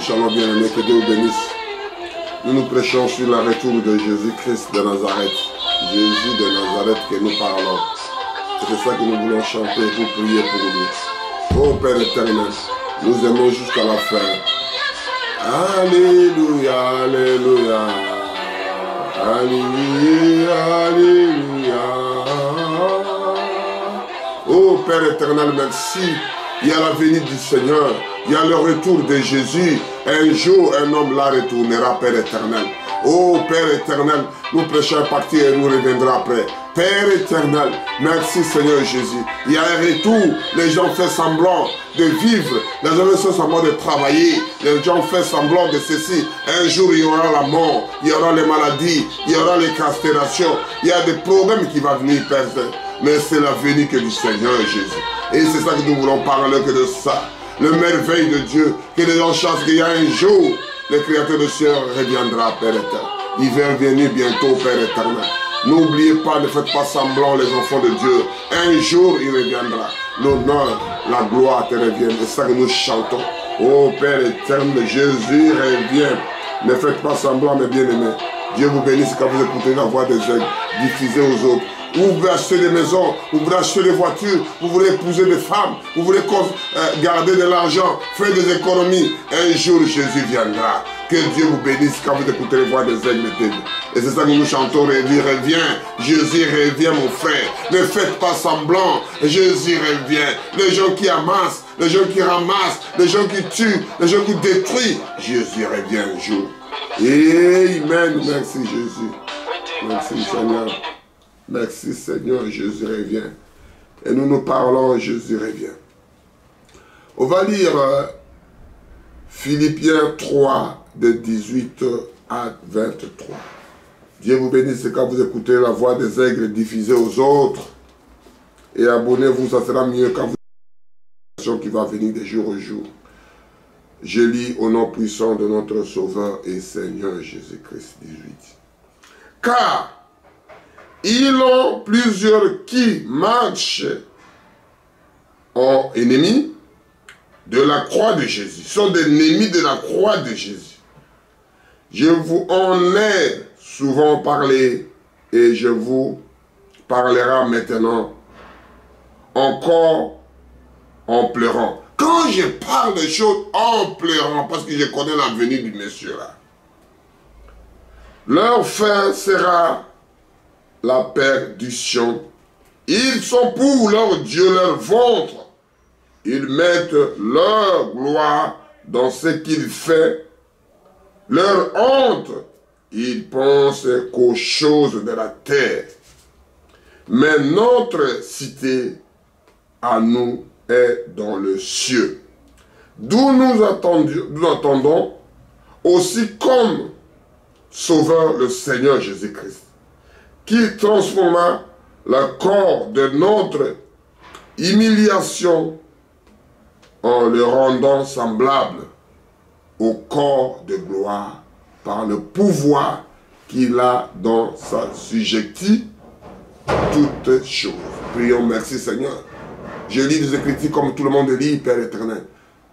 Shalom bien-aimés, que Dieu vous bénisse. Nous nous prêchons sur le retour de Jésus-Christ de Nazareth. Jésus de Nazareth que nous parlons. C'est ça que nous voulons chanter pour prier pour lui. Oh Père éternel, nous aimons jusqu'à la fin. Alléluia, Alléluia. Alléluia, Alléluia. Oh Père éternel, merci. Il y a la venue du Seigneur. Il y a le retour de Jésus. Un jour, un homme la retournera, Père éternel. Oh, Père éternel, nous prêchons partir et nous reviendrons après. Père éternel, merci Seigneur Jésus. Il y a un retour. Les gens font semblant de vivre. Les gens font semblant de travailler. Les gens font semblant de ceci. Un jour, il y aura la mort. Il y aura les maladies. Il y aura les castrations. Il y a des problèmes qui vont venir, Père. Mais c'est la venue que du Seigneur Jésus. Et c'est ça que nous voulons parler que de ça. Le merveille de Dieu, que les gens chassent qu'il y a un jour, le Créateur du ciel reviendra, Père éternel. Il va venir bientôt, Père éternel. N'oubliez pas, ne faites pas semblant, les enfants de Dieu. Un jour, il reviendra. L'honneur, la gloire te reviennent. C'est ça que nous chantons. Oh Père éternel, Jésus revient. Ne faites pas semblant, mes bien-aimés. Dieu vous bénisse quand vous écoutez la voix des aigles diffusée aux autres. Vous voulez acheter des maisons, vous voulez acheter des voitures, vous voulez épouser des femmes, vous voulez garder de l'argent, faire des économies. Un jour, Jésus viendra. Que Dieu vous bénisse quand vous écoutez les voix des aigles. Et c'est ça que nous chantons, reviens. Jésus revient, mon frère. Ne faites pas semblant. Jésus revient. Les gens qui amassent, les gens qui ramassent, les gens qui tuent, les gens qui détruisent. Jésus revient un jour. Amen. Merci Jésus. Merci Seigneur. Merci Seigneur, Jésus revient. Et nous nous parlons, Jésus revient. On va lire Philippiens 3, de 18 à 23. Dieu vous bénisse quand vous écoutez la voix des aigles diffusée aux autres. Et abonnez-vous, ça sera mieux quand vous qui va venir de jour au jour. Je lis au nom puissant de notre Sauveur et Seigneur Jésus-Christ 18. Car ils ont plusieurs qui marchent en ennemis de la croix de Jésus. Ils sont des ennemis de la croix de Jésus. Je vous en ai souvent parlé et je vous parlerai maintenant encore en pleurant. Quand je parle de choses en pleurant, parce que je connais la venue du monsieur là, leur fin sera la perdition. Ils sont pour leur Dieu, leur ventre. Ils mettent leur gloire dans ce qu'ils font. Leur honte, ils pensent qu'aux choses de la terre. Mais notre cité à nous est dans le ciel, d'où nous attendons aussi comme Sauveur le Seigneur Jésus-Christ, qui transforma le corps de notre humiliation en le rendant semblable au corps de gloire par le pouvoir qu'il a dans sa subjective toutes choses. Prions, merci Seigneur. Je lis des Écritures comme tout le monde lit, Père éternel.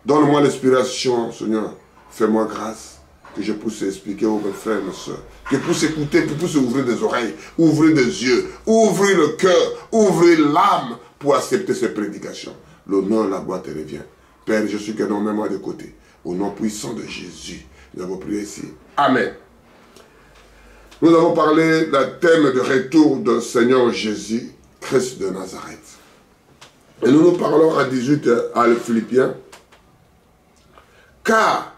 Donne-moi l'inspiration, Seigneur. Fais-moi grâce que je puisse expliquer aux mes frères et mes soeurs. Que je puisse écouter, que je puisse ouvrir des oreilles, ouvrir des yeux, ouvrir le cœur, ouvrir l'âme pour accepter ces prédications. L'honneur, la gloire te revient. Père, je suis que non, mets-moi de côté. Au nom puissant de Jésus, nous avons prié ici. Amen. Nous avons parlé d'un thème de retour du Seigneur Jésus, Christ de Nazareth. Et nous parlons à 18 à les Philippiens. Car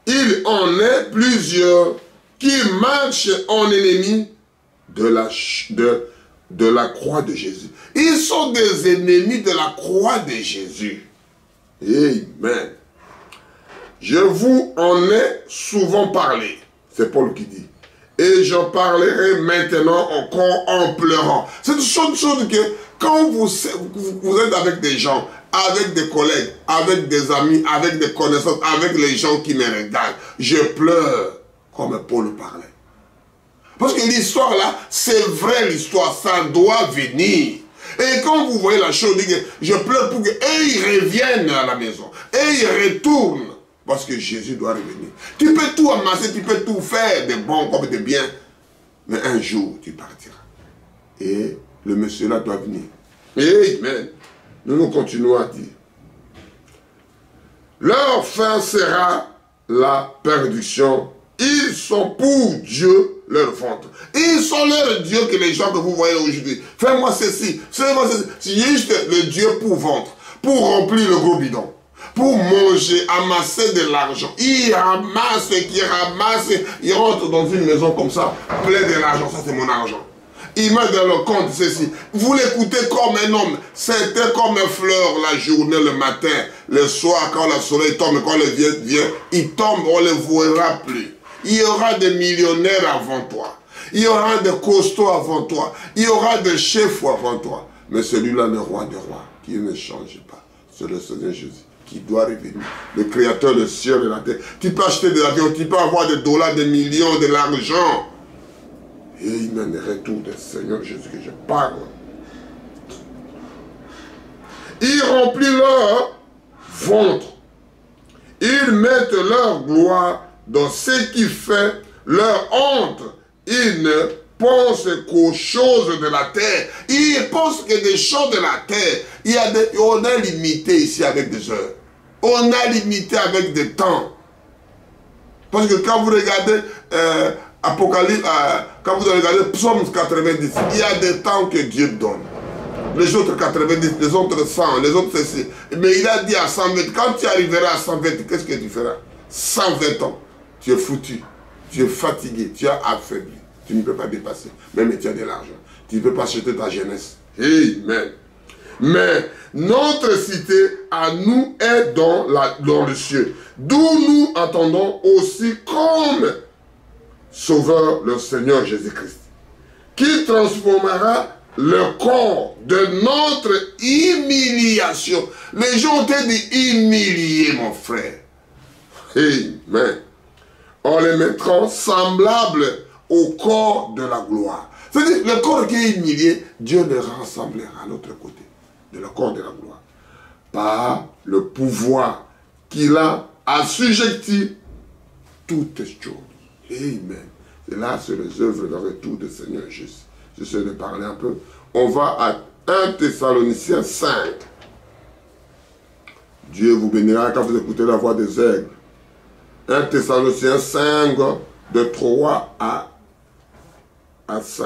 il en est plusieurs qui marchent en ennemis de la croix de Jésus. Ils sont des ennemis de la croix de Jésus. Amen. Je vous en ai souvent parlé. C'est Paul qui dit. Et j'en parlerai maintenant encore en pleurant. C'est une chose que quand vous êtes avec des gens, avec des collègues, avec des amis, avec des connaissances, avec les gens qui me regardent, je pleure comme Paul parlait. Parce que l'histoire là, c'est vrai l'histoire, ça doit venir. Et quand vous voyez la chose, je pleure pour qu'eux ils reviennent à la maison. Et ils retournent. Parce que Jésus doit revenir. Tu peux tout amasser, tu peux tout faire, de bon comme de bien. Mais un jour, tu partiras. Et le monsieur là doit venir. Amen. Nous continuons à dire. Leur fin sera la perdition. Ils sont pour Dieu leur ventre. Ils sont leur Dieu que les gens que vous voyez aujourd'hui. Fais-moi ceci, fais-moi ceci. C'est juste le Dieu pour ventre, pour remplir le gros bidon, pour manger, amasser de l'argent. Ils ramassent, ils rentrent dans une maison comme ça, plein de l'argent. Ça c'est mon argent. Il met dans le compte ceci. Vous l'écoutez comme un homme. C'était comme une fleur la journée, le matin, le soir, quand le soleil tombe, quand le vient, il tombe, on ne le verra plus. Il y aura des millionnaires avant toi. Il y aura des costauds avant toi. Il y aura des chefs avant toi. Mais celui-là, le roi des rois, qui ne change pas, c'est le Seigneur Jésus qui doit revenir. Le créateur du ciel et de la terre. Tu peux acheter de l'avion, tu peux avoir des dollars, des millions, de l'argent. Et il mène le retour du Seigneur Jésus que je parle. Ils remplissent leur ventre. Ils mettent leur gloire dans ce qui fait leur honte. Ils ne pensent qu'aux choses de la terre. Ils pensent que des choses de la terre. On est limité ici avec des heures. On est limité avec des temps. Parce que quand vous regardez Apocalypse, quand vous regardez Psaume 90, il y a des temps que Dieu donne. Les autres 90, les autres 100, les autres ceci. Mais il a dit à 120, quand tu arriveras à 120, qu'est-ce que tu feras? 120 ans. Tu es foutu, tu es fatigué, tu es affaibli. Tu ne peux pas dépasser, même tu as de l'argent. Tu ne peux pas acheter ta jeunesse. Amen. Mais notre cité à nous est dans le ciel, d'où nous attendons aussi comme Sauveur le Seigneur Jésus-Christ, qui transformera le corps de notre humiliation. Les gens ont été humiliés, mon frère. Amen. En les mettant semblables au corps de la gloire. C'est-à-dire, le corps qui est humilié, Dieu le rassemblera à l'autre côté de le corps de la gloire. Par le pouvoir qu'il a assujetti toutes choses. Amen. Et là, c'est les œuvres de retour du Seigneur Jésus. J'essaie de parler un peu. On va à 1 Thessaloniciens 5. Dieu vous bénira quand vous écoutez la voix des aigles. 1 Thessaloniciens 5, de 3 à 5.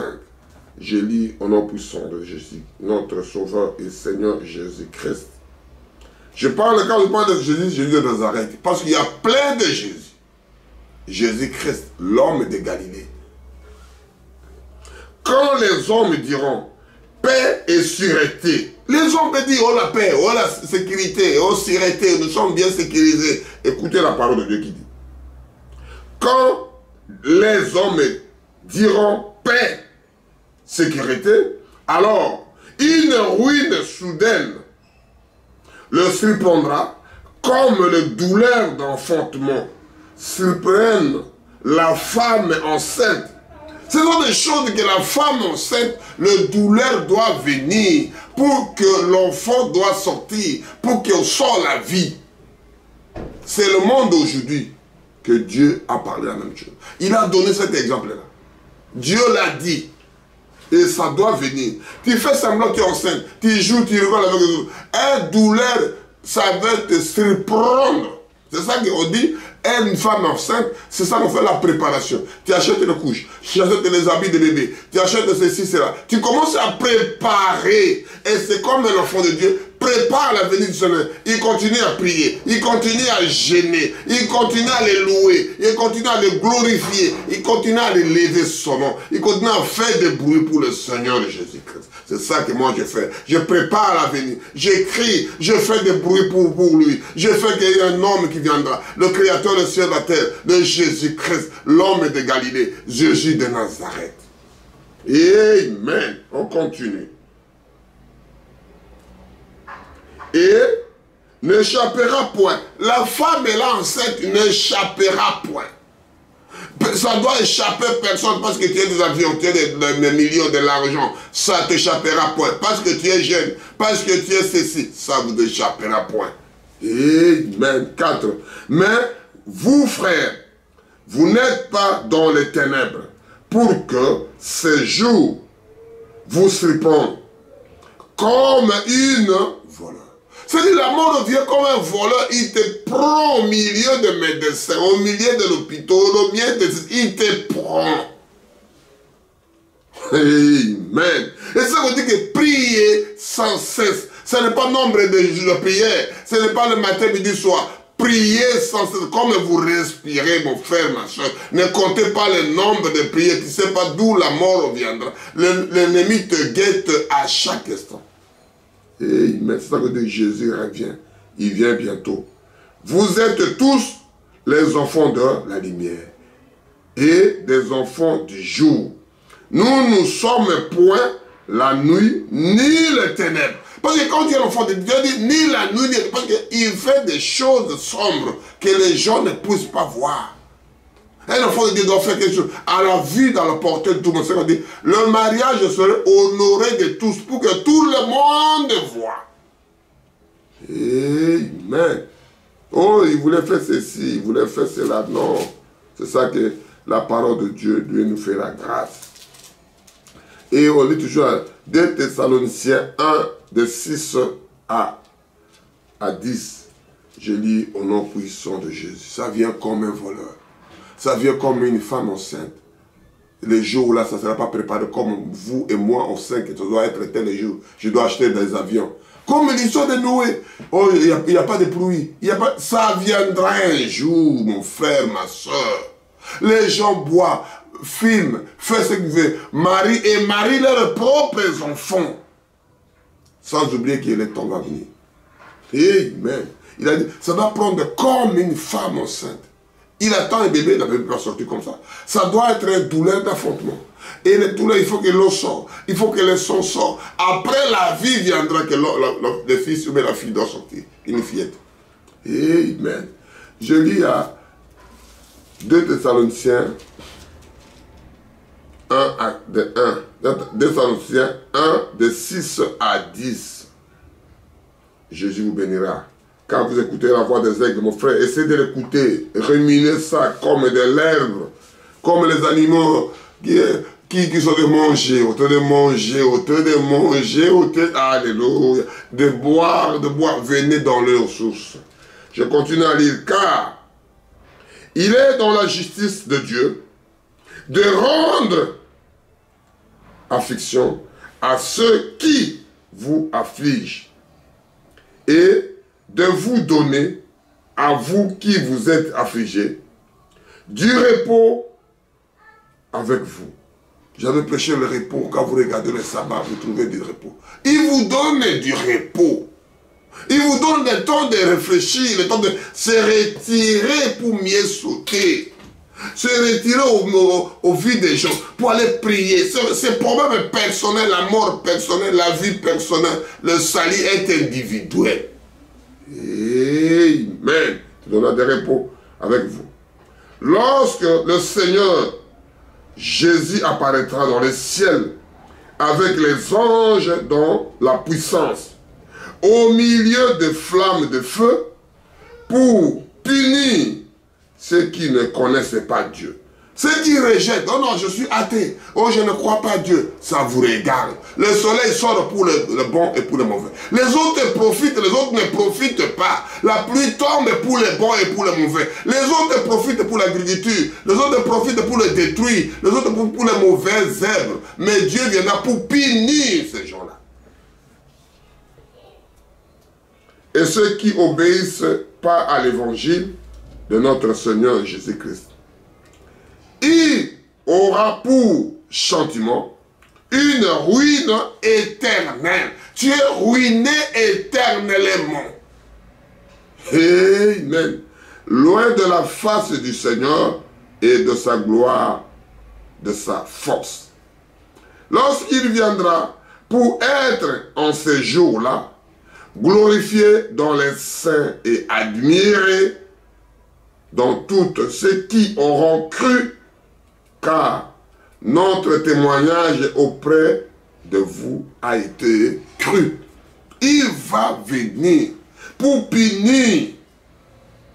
Je lis au nom puissant de Jésus, notre Sauveur et Seigneur Jésus-Christ. Je parle quand je parle de Jésus, Jésus de Nazareth, parce qu'il y a plein de Jésus. Jésus-Christ, l'homme de Galilée. Quand les hommes diront paix et sûreté, les hommes peuvent dire oh la paix, oh la sécurité, oh sûreté, nous sommes bien sécurisés. Écoutez la parole de Dieu qui dit. Quand les hommes diront paix, sécurité, alors une ruine soudaine le surprendra comme le douleur d'enfantement surprennent la femme enceinte. Ce sont des choses que la femme enceinte, le douleur doit venir pour que l'enfant doit sortir, pour qu'il sorte la vie. C'est le monde aujourd'hui que Dieu a parlé la même chose. Il a donné cet exemple-là. Dieu l'a dit. Et ça doit venir. Tu fais semblant que tu es enceinte. Tu joues, tu rigoles avec les autres. Un douleur, ça va te surprendre. C'est ça qu'on dit. Une femme enceinte, c'est ça qu'on fait la préparation. Tu achètes les couches, tu achètes les habits de bébé, tu achètes ceci, cela. Tu commences à préparer. Et c'est comme un enfant de Dieu prépare la venue du Seigneur. Il continue à prier, il continue à gêner, il continue à les louer, il continue à les glorifier, il continue à les lever son nom, il continue à faire des bruits pour le Seigneur de Jésus-Christ. C'est ça que moi je fais. Je prépare la venue, j'écris, je fais des bruits pour lui. Je fais qu'il y ait un homme qui viendra, le Créateur du ciel et de la terre, de Jésus-Christ, l'homme de Galilée, Jésus de Nazareth. Amen. On continue. Et n'échappera point. La femme est là enceinte, n'échappera point. Ça doit échapper personne parce que tu es des avions, tu as des millions de l'argent. Ça ne t'échappera point. Parce que tu es jeune, parce que tu es ceci, ça ne vous échappera point. Amen. 4. Mais vous, frères, vous n'êtes pas dans les ténèbres pour que ces jours vous surprennent comme une voleur. C'est-à-dire la mort vient comme un voleur, il te prend au milieu de médecins, au milieu de l'hôpital, au milieu de... il te prend. Amen. Et ça veut dire que prier sans cesse, ce n'est pas nombre de prières, ce n'est pas le matin, midi, soir. Priez sans cesse, comme vous respirez, mon frère, ma soeur. Ne comptez pas le nombre de prières, tu ne sais pas d'où la mort viendra. L'ennemi te guette à chaque instant. Et maintenant que Jésus revient, il vient bientôt. Vous êtes tous les enfants de la lumière et des enfants du jour. Nous ne sommes point la nuit ni les ténèbres. Parce que quand tu es l'enfant de Dieu, dit ni la nuit, parce qu'il fait des choses sombres que les gens ne puissent pas voir. Un enfant de Dieu doit faire quelque chose à la vue, dans la portée de tout le monde. C'est-à-dire, le mariage serait honoré de tous pour que tout le monde voit. Amen. Oh, il voulait faire ceci, il voulait faire cela. Non. C'est ça que la parole de Dieu, Dieu nous fait la grâce. Et on lit toujours 2 Thessaloniciens 1, de 6 à 10. Je lis au nom puissant de Jésus. Ça vient comme un voleur. Ça vient comme une femme enceinte. Les jours là, ça ne sera pas préparé comme vous et moi, on sait que ça doit être tel jour. Je dois acheter des avions. Comme l'histoire de Noé. Oh, il n'y a pas de pluie. Ça viendra un jour, mon frère, ma soeur. Les gens boivent, fument, font ce qu'ils veulent. Marient leurs propres enfants. Sans oublier que le temps va venir. Amen. Il a dit, ça doit prendre comme une femme enceinte. Il attend un bébé, il ne peut pas sortir comme ça. Ça doit être une douleur d'affrontement. Et les douleurs, il faut que l'eau sorte. Il faut que le sang sorte. Après, la vie viendra que le fils ou la fille doit sortir. Une fillette. Amen. Je lis à 2 Thessaloniciens 2 Thessaloniciens 1, de 6 à 10. Jésus vous bénira. Quand vous écoutez la voix des aigles, mon frère, essayez de l'écouter. Ruminez ça comme de l'herbe. Comme les animaux qui sont de manger, autant de manger, alléluia. De boire, venez dans leur source. Je continue à lire. Car il est dans la justice de Dieu de rendre affliction à ceux qui vous affligent et de vous donner, à vous qui vous êtes affligés, du repos avec vous. J'avais prêché le repos. Quand vous regardez le sabbat, vous trouvez du repos. Il vous donne du repos. Il vous donne le temps de réfléchir, le temps de se retirer pour mieux sauter. Se retirer au vie des gens pour aller prier. Ses problèmes personnels, la mort personnelle, la vie personnelle, le salut est individuel. Amen. Il donne des repos avec vous. Lorsque le Seigneur Jésus apparaîtra dans le ciel avec les anges dans la puissance, au milieu de flammes de feu, pour punir ceux qui ne connaissent pas Dieu. Ceux qui rejettent, oh non, je suis athée, oh je ne crois pas à Dieu, ça vous regarde. Le soleil sort pour le bon et pour le mauvais. Les autres profitent, les autres ne profitent pas. La pluie tombe pour les bons et pour les mauvais. Les autres profitent pour l'agriculture, les autres profitent pour le détruire, les autres pour les mauvaises œuvres. Mais Dieu viendra pour punir ces gens-là. Et ceux qui obéissent pas à l'évangile de notre Seigneur Jésus-Christ, il aura pour châtiment une ruine éternelle. Tu es ruiné éternellement. Amen. Loin de la face du Seigneur et de sa gloire, de sa force. Lorsqu'il viendra pour être en ces jours-là, glorifié dans les saints et admiré dans toutes ceux qui auront cru, car notre témoignage auprès de vous a été cru. Il va venir pour punir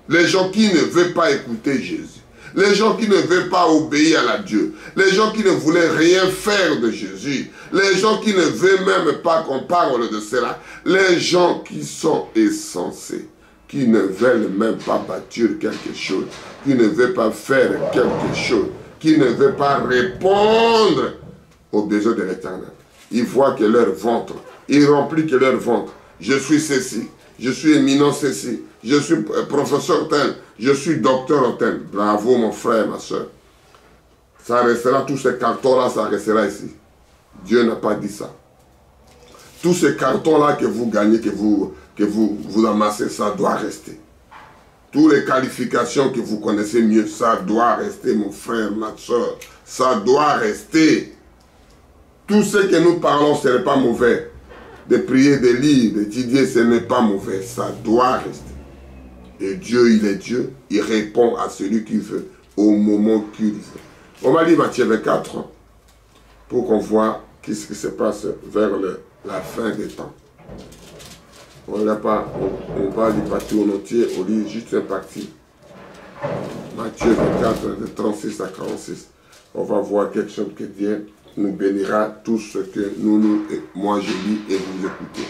les gens qui ne veulent pas écouter Jésus, les gens qui ne veulent pas obéir à Dieu, les gens qui ne voulaient rien faire de Jésus, les gens qui ne veulent même pas qu'on parle de cela, les gens qui sont insensés, qui ne veulent même pas bâtir quelque chose, qui ne veulent pas faire quelque chose, qui ne veulent pas répondre aux besoins de l'Éternel. Ils voient que leur ventre, ils remplissent que leur ventre. Je suis ceci, je suis éminent ceci, je suis professeur tel, je suis docteur tel. Bravo mon frère, ma soeur. Ça restera, tous ces cartons-là, ça restera ici. Dieu n'a pas dit ça. Tous ces cartons-là que vous gagnez, que vous amassez, ça doit rester. Toutes les qualifications que vous connaissez mieux, ça doit rester, mon frère, ma soeur. Ça doit rester. Tout ce que nous parlons, ce n'est pas mauvais. De prier, de lire, d'étudier, ce n'est pas mauvais. Ça doit rester. Et Dieu, il est Dieu. Il répond à celui qu'il veut, au moment qu'il veut. On va lire Matthieu 24 pour qu'on voit ce qui se passe vers la fin des temps. On n'a pas, on va lire partie en entier, on lit juste une partie. Matthieu 24, de 36 à 46. On va voir quelque chose que Dieu nous bénira, tout ce que moi je lis et vous écoutez.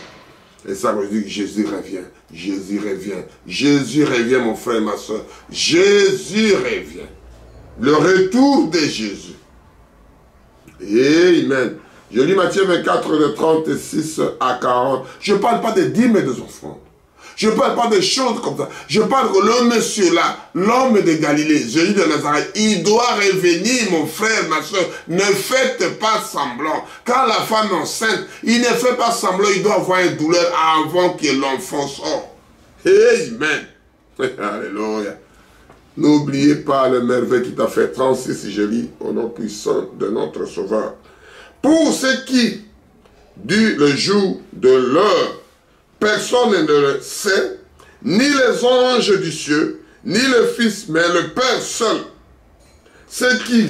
Et ça veut dire que Jésus revient. Jésus revient. Jésus revient, mon frère et ma soeur. Jésus revient. Le retour de Jésus. Amen. Je lis Matthieu 24, de 36 à 40. Je ne parle pas des dîmes et des offrandes. Je ne parle pas de choses comme ça. Je parle que le monsieur là, l'homme de Galilée, Jésus de Nazareth, il doit revenir, mon frère, ma soeur. Ne faites pas semblant. Quand la femme est enceinte, il ne fait pas semblant, il doit avoir une douleur avant que l'enfant sorte. Amen. Alléluia. N'oubliez pas le merveille qui t'a fait. 36, je lis, au nom puissant de notre Sauveur. Pour ceux qui, du le jour de l'heure, personne ne le sait, ni les anges du ciel, ni le Fils, mais le Père seul. Ce qui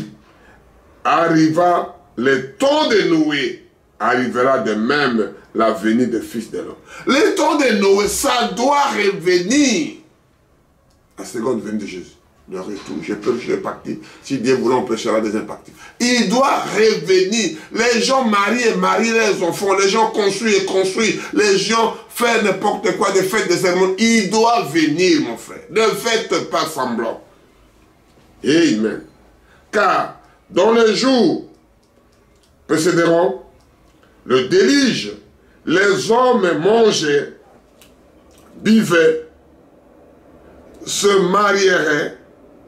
arriva, le temps de Noé, arrivera de même la venue du Fils de l'homme. Le temps de Noé, ça doit revenir. La seconde venue de Jésus. Le retour, je peux partir. Si Dieu voulait, on prêchera la deuxième partie. Il doit revenir. Les gens marient et marient les enfants. Les gens construisent et construisent. Les gens font n'importe quoi, des fêtes, des cérémonies. Il doit venir, mon frère. Ne faites pas semblant. Amen. Car dans les jours précéderont le déluge, les hommes mangeaient, buvaient, se marieraient,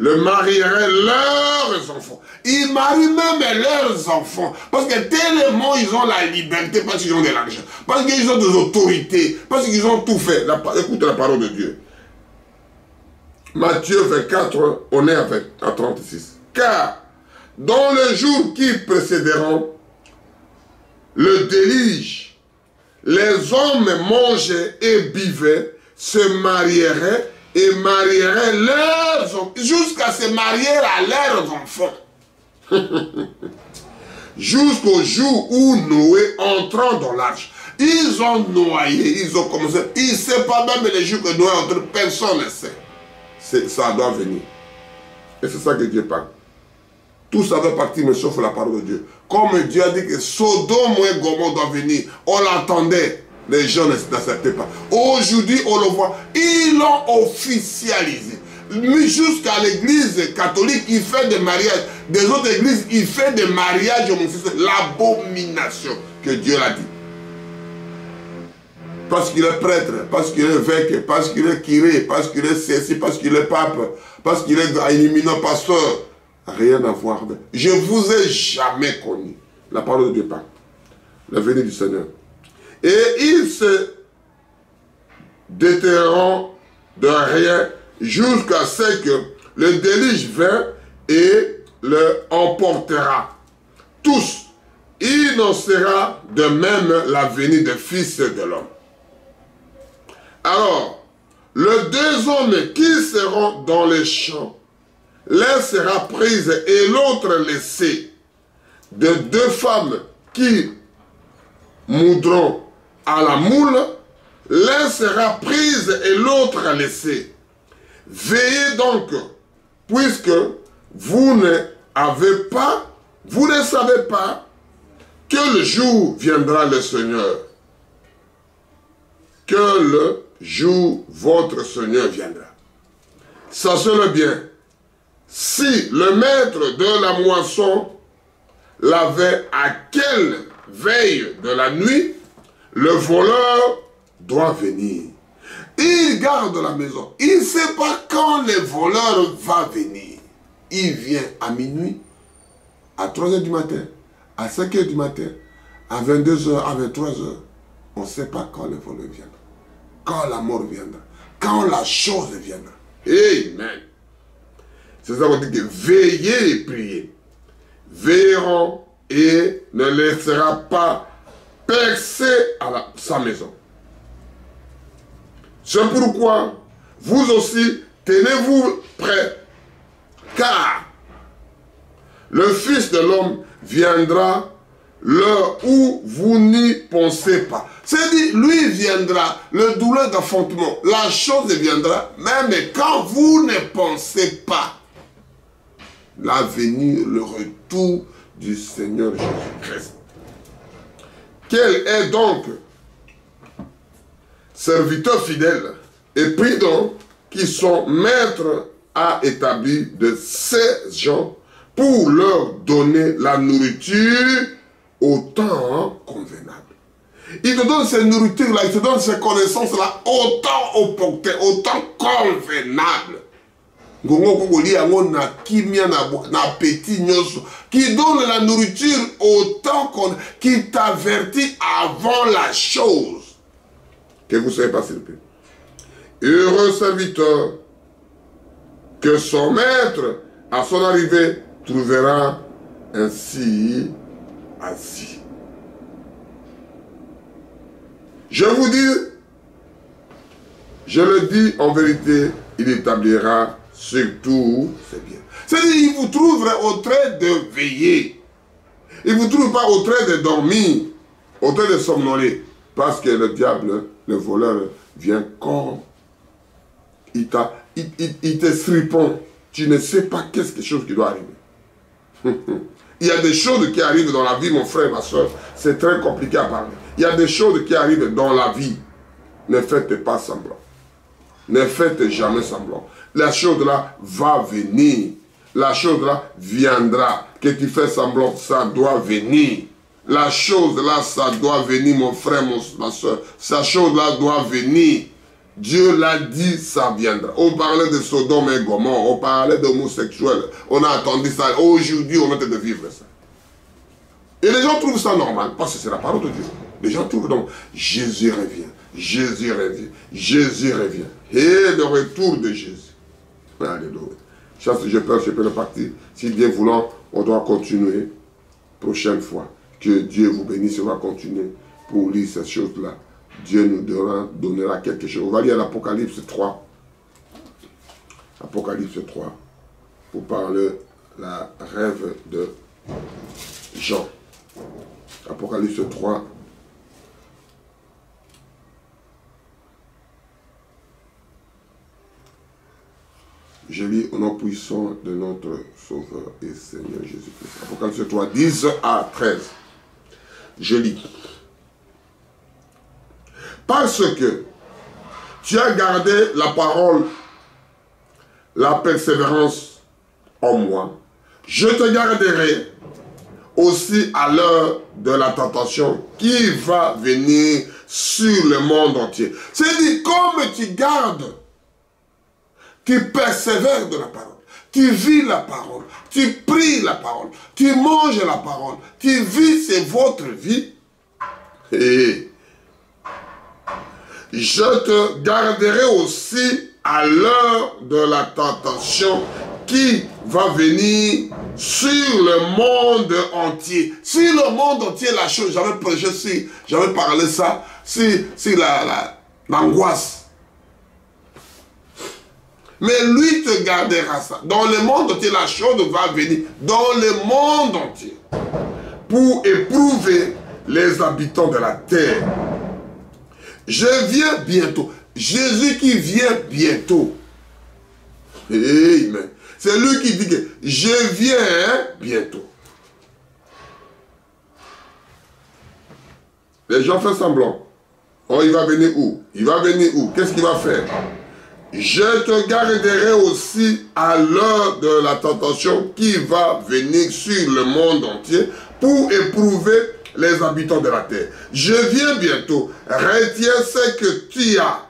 marieraient leurs enfants. Ils marient même leurs enfants. Parce que tellement ils ont la liberté, parce qu'ils ont de l'argent, parce qu'ils ont des autorités, parce qu'ils ont tout fait. Écoute la parole de Dieu. Matthieu 24, on est à 36. Car dans les jours qui précéderont le déluge, les hommes mangeaient et buvaient, se marieraient et marieraient leurs enfants, jusqu'à se marier à leurs enfants. Jusqu'au jour où Noé entrant dans l'arche. Ils ont noyé, ils ont commencé. Ils ne savent pas même les jours que Noé entre, personne ne sait. Ça doit venir. Et c'est ça que Dieu parle. Tout ça va partir, mais sauf la parole de Dieu. Comme Dieu a dit que Sodome et Gomorrhe doivent venir, on l'attendait. Les gens n'acceptaient pas. Aujourd'hui, on le voit. Ils l'ont officialisé. Jusqu'à l'église catholique, il fait des mariages. Des autres églises, il fait des mariages homosexuels. L'abomination que Dieu l'a dit. Parce qu'il est prêtre, parce qu'il est évêque, parce qu'il est curé, parce qu'il est ceci, parce qu'il est pape, parce qu'il est éminent pasteur. Rien à voir. Je ne vous ai jamais connu. La parole de Dieu parle. La venue du Seigneur. Et ils se déterreront de rien jusqu'à ce que le déluge vint et le emportera. Tous, il n'en sera de même la venue des fils de l'homme. Alors, les deux hommes qui seront dans les champs, l'un sera prise et l'autre laissée. De deux femmes qui moudront à la moule, l'un sera prise et l'autre laissée. Veillez donc, puisque vous ne savez pas que le jour viendra le Seigneur. Que le jour votre Seigneur viendra. Sachez-le bien, si le maître de la moisson l'avait à quelle veille de la nuit, le voleur doit venir. Il garde la maison. Il ne sait pas quand le voleur va venir. Il vient à minuit, à 3 h du matin, à 5 h du matin, à 22 h, à 23 h. On ne sait pas quand le voleur viendra. Quand la mort viendra. Quand la chose viendra. Amen. C'est ça qu'on dit que veillez et priez. Veilleront et ne laissera pas percer à sa maison. C'est pourquoi vous aussi tenez-vous prêts, car le Fils de l'homme viendra l'heure où vous n'y pensez pas. C'est-à-dire, lui viendra, le douleur d'affrontement, la chose viendra, même quand vous ne pensez pas. L'avenir, le retour du Seigneur Jésus-Christ. Quel est donc serviteur fidèle et prudent qui son maître a établi de ces gens pour leur donner la nourriture au temps convenable. Il te donne ces nourritures-là, il te donne ces connaissances-là au temps opportun, au temps convenable. Qui donne la nourriture au temps qui t'avertit avant la chose. Que vous ne soyez pas surpris. Heureux serviteur que son maître, à son arrivée, trouvera ainsi assis. Je vous dis, je le dis en vérité, il établira surtout c'est bien. C'est-à-dire, il vous trouverait au train de veiller. Il ne vous trouve pas au train de dormir, au train de somnoler. Parce que le diable, le voleur, vient quand il te stripon. Tu ne sais pas qu'est-ce que chose qui doit arriver. Il y a des choses qui arrivent dans la vie, mon frère, ma soeur. C'est très compliqué à parler. Il y a des choses qui arrivent dans la vie. Ne faites pas semblant. Ne faites jamais semblant. La chose là va venir. La chose là viendra. Que tu fais semblant, ça doit venir. La chose là, ça doit venir, mon frère, ma soeur. Sa chose là doit venir. Dieu l'a dit, ça viendra. On parlait de Sodome et Gomorrhe, on parlait d'homosexuels. On a attendu ça. Aujourd'hui, on est en train de vivre ça. Et les gens trouvent ça normal, parce que c'est la parole de Dieu. Les gens trouvent donc, Jésus revient, Jésus revient, Jésus revient. Et le retour de Jésus. Alléluia. Chasse, je peux le partir. Si Dieu voulant, on doit continuer. Prochaine fois. Que Dieu vous bénisse, on va continuer pour lire ces choses-là. Dieu nous donnera quelque chose. On va lire l'Apocalypse 3. Apocalypse 3. Pour parler la rêve de Jean. Apocalypse 3. Je lis au nom puissant de notre Sauveur et Seigneur Jésus-Christ. Apocalypse 3, 10 à 13. Je lis. Parce que tu as gardé la parole, la persévérance en moi, je te garderai aussi à l'heure de la tentation qui va venir sur le monde entier. C'est-à-dire, comme tu gardes, tu persévères de la parole, tu vis la parole, tu pries la parole, tu manges la parole, tu vis, c'est votre vie. Et je te garderai aussi à l'heure de la tentation qui va venir sur le monde entier. Sur le monde entier, la chose, j'avais prêché, j'avais parlé ça, c'est l'angoisse. Mais lui te gardera ça. Dans le monde entier, la chose va venir dans le monde entier pour éprouver les habitants de la terre. Je viens bientôt. Jésus qui vient bientôt. Amen. C'est lui qui dit que je viens bientôt. Les gens font semblant. Oh, il va venir où? Il va venir où? Qu'est-ce qu'il va faire? Je te garderai aussi à l'heure de la tentation qui va venir sur le monde entier pour éprouver les habitants de la terre. Je viens bientôt. Retiens ce que tu as.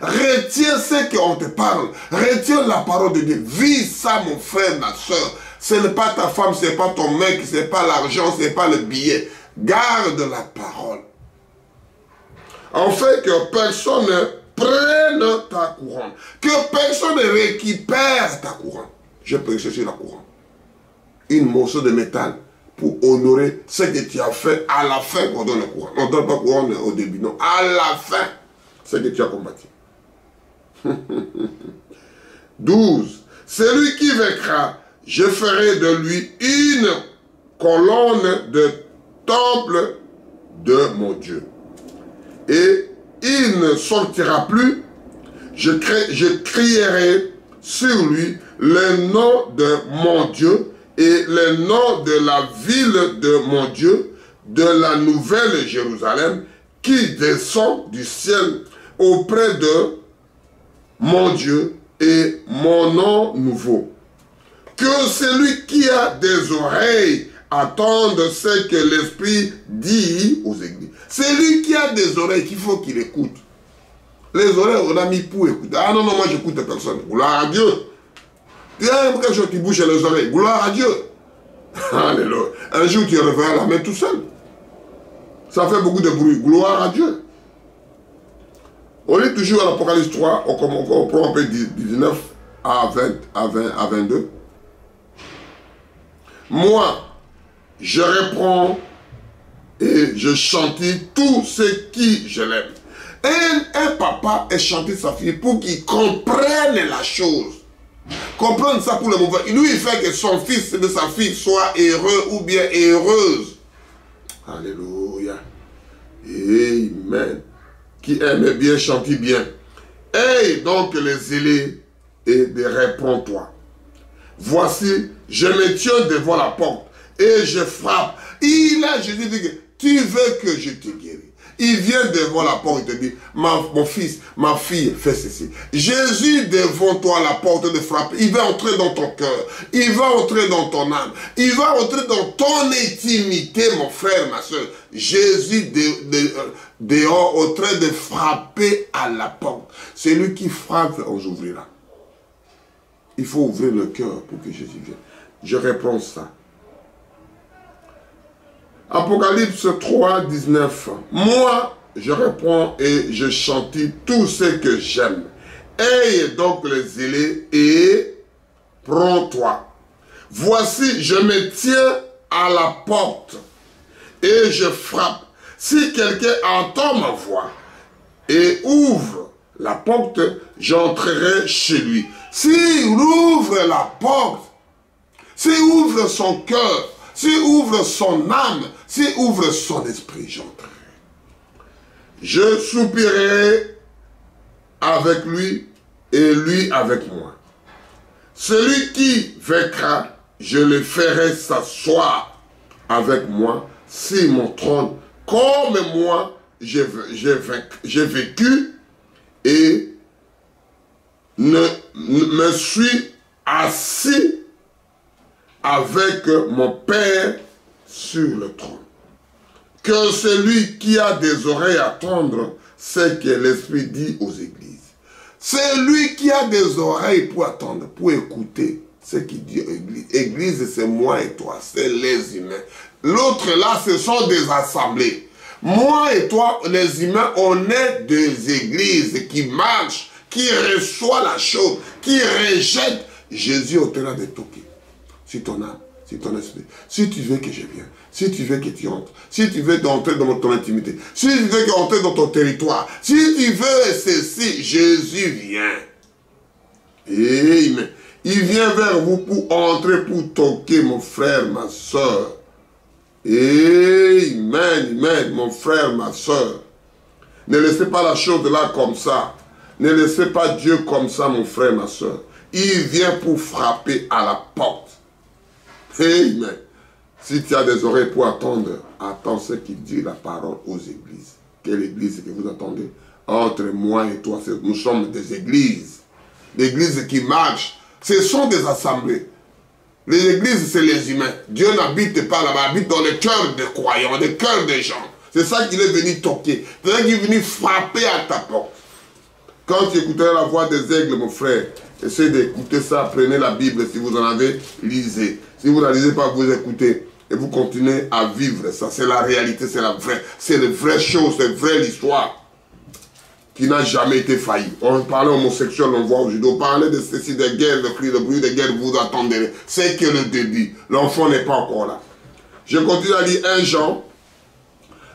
Retiens ce qu'on te parle. Retiens la parole de Dieu. Vis ça, mon frère, ma soeur. Ce n'est pas ta femme, ce n'est pas ton mec, ce n'est pas l'argent, ce n'est pas le billet. Garde la parole. En fait, que personne ne prenne ta couronne. Que personne ne récupère ta couronne. Je peux chercher la couronne. Une morceau de métal pour honorer ce que tu as fait à la fin qu'on donne la couronne. On ne donne pas la couronne au début, non. À la fin, ce que tu as combattu. 12. Celui qui vaincra, je ferai de lui une colonne de temple de mon Dieu. Et il ne sortira plus. Je crierai sur lui le nom de mon Dieu et le nom de la ville de mon Dieu, de la nouvelle Jérusalem, qui descend du ciel auprès de mon Dieu et mon nom nouveau. Que celui qui a des oreilles attende ce que l'Esprit dit aux églises. Celui qui a des oreilles, qu'il faut qu'il écoute. Les oreilles, on a mis pour écouter. Ah non, non, moi j'écoute personne. Gloire à Dieu. Il y a quelque chose qui bouge les oreilles. Gloire à Dieu. Alléluia. Un jour tu reverras la main tout seul. Ça fait beaucoup de bruit. Gloire à Dieu. On lit toujours à l'Apocalypse 3, on prend un peu 19 à 22. Moi, je reprends et je chantis tout ce qui je l'aime. Un papa est chanté sa fille pour qu'il comprenne la chose. Comprendre ça pour le mauvais. Lui, il fait que son fils de sa fille soit heureux ou bien heureuse. Alléluia. Amen. Qui aime bien, chante bien. Aie donc les zélés et réponds-toi. Voici, je me tiens devant la porte et je frappe. Jésus dit que tu veux que je te guérisse. Il vient devant la porte et te dit, mon fils, ma fille, fais ceci. Jésus devant toi à la porte de frappe, il va entrer dans ton cœur, il va entrer dans ton âme, il va entrer dans ton intimité, mon frère, ma soeur. Jésus dehors, en train de frapper à la porte. C'est lui qui frappe, on ouvrira. Il faut ouvrir le cœur pour que Jésus vienne. Je réponds ça. Apocalypse 3, 19. Moi, je réponds et je chantis tout ce que j'aime. Aie donc les zélés et prends-toi. Voici, je me tiens à la porte et je frappe. Si quelqu'un entend ma voix et ouvre la porte, j'entrerai chez lui. S'il ouvre la porte, s'il ouvre son cœur, s'il ouvre son âme, s'il ouvre son esprit, j'entrerai. Je soupirerai avec lui et lui avec moi. Celui qui vaincra, je le ferai s'asseoir avec moi sur mon trône, comme moi j'ai vécu et me suis assis avec mon Père sur le trône. Que celui qui a des oreilles à entendre, ce que l'Esprit dit aux églises. Celui qui a des oreilles pour attendre, pour écouter ce qu'il dit aux églises. Église, c'est moi et toi, c'est les humains. L'autre là, ce sont des assemblées. Moi et toi, les humains, on est des églises qui marchent, qui reçoivent la chose, qui rejettent Jésus au terrain de toquer. Si ton âme, si ton esprit, si tu veux que je vienne, si tu veux que tu entres, si tu veux entrer dans ton intimité, si tu veux entrer dans ton territoire, si tu veux ceci, Jésus vient. Amen. Il vient vers vous pour entrer, pour toquer, mon frère, ma soeur. Amen, amen, mon frère, ma soeur. Ne laissez pas la chose là comme ça. Ne laissez pas Dieu comme ça, mon frère, ma soeur. Il vient pour frapper à la porte. Amen. Si tu as des oreilles pour attendre, attends ce qu'il dit la parole aux églises. Quelle église que vous attendez? Entre moi et toi, nous sommes des églises. L'église qui marche, ce sont des assemblées. Les églises, c'est les humains. Dieu n'habite pas là-bas, habite dans le cœur des croyants, le cœur des gens. C'est ça qu'il est venu toquer. C'est ça qu'il est venu frapper à ta porte. Quand tu écouteras la voix des aigles, mon frère, essayez d'écouter ça, prenez la Bible, si vous en avez, lisez. Si vous ne la lisez pas, vous écoutez. Et vous continuez à vivre ça. C'est la réalité, c'est la vraie. C'est la vraie chose, c'est vraie l'histoire qui n'a jamais été faillie. On parlait homosexuel, on voit aujourd'hui. On parlait de ceci, des guerres, le cri, le bruit des guerres, vous attendez. C'est que le début. L'enfant n'est pas encore là. Je continue à lire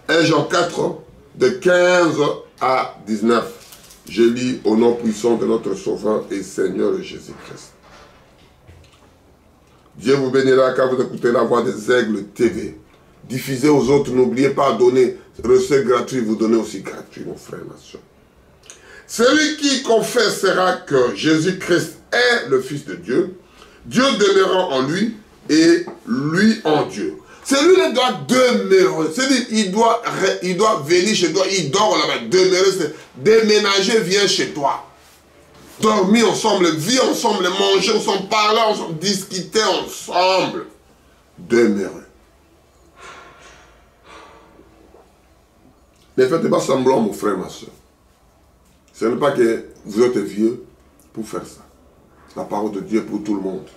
1 Jean 4, de 15 à 19. Je lis au nom puissant de notre Sauveur et Seigneur Jésus-Christ. Dieu vous bénira car vous écoutez la voix des aigles TV. Diffusez aux autres, n'oubliez pas de donner recette gratuit, vous donnez aussi gratuit, mon frère, ma soeur. Celui qui confessera que Jésus-Christ est le Fils de Dieu, Dieu demeurera en lui et lui en Dieu. Celui-là doit demeurer, c'est-à-dire il doit venir chez toi, il dort là-bas, demeurer, déménager, vient chez toi. Dormir ensemble, vivre ensemble, manger ensemble, parler ensemble, discuter ensemble. Demeurer. Ne faites pas semblant, mon frère, ma soeur. Ce n'est pas que vous êtes vieux pour faire ça. La parole de Dieu pour tout le monde.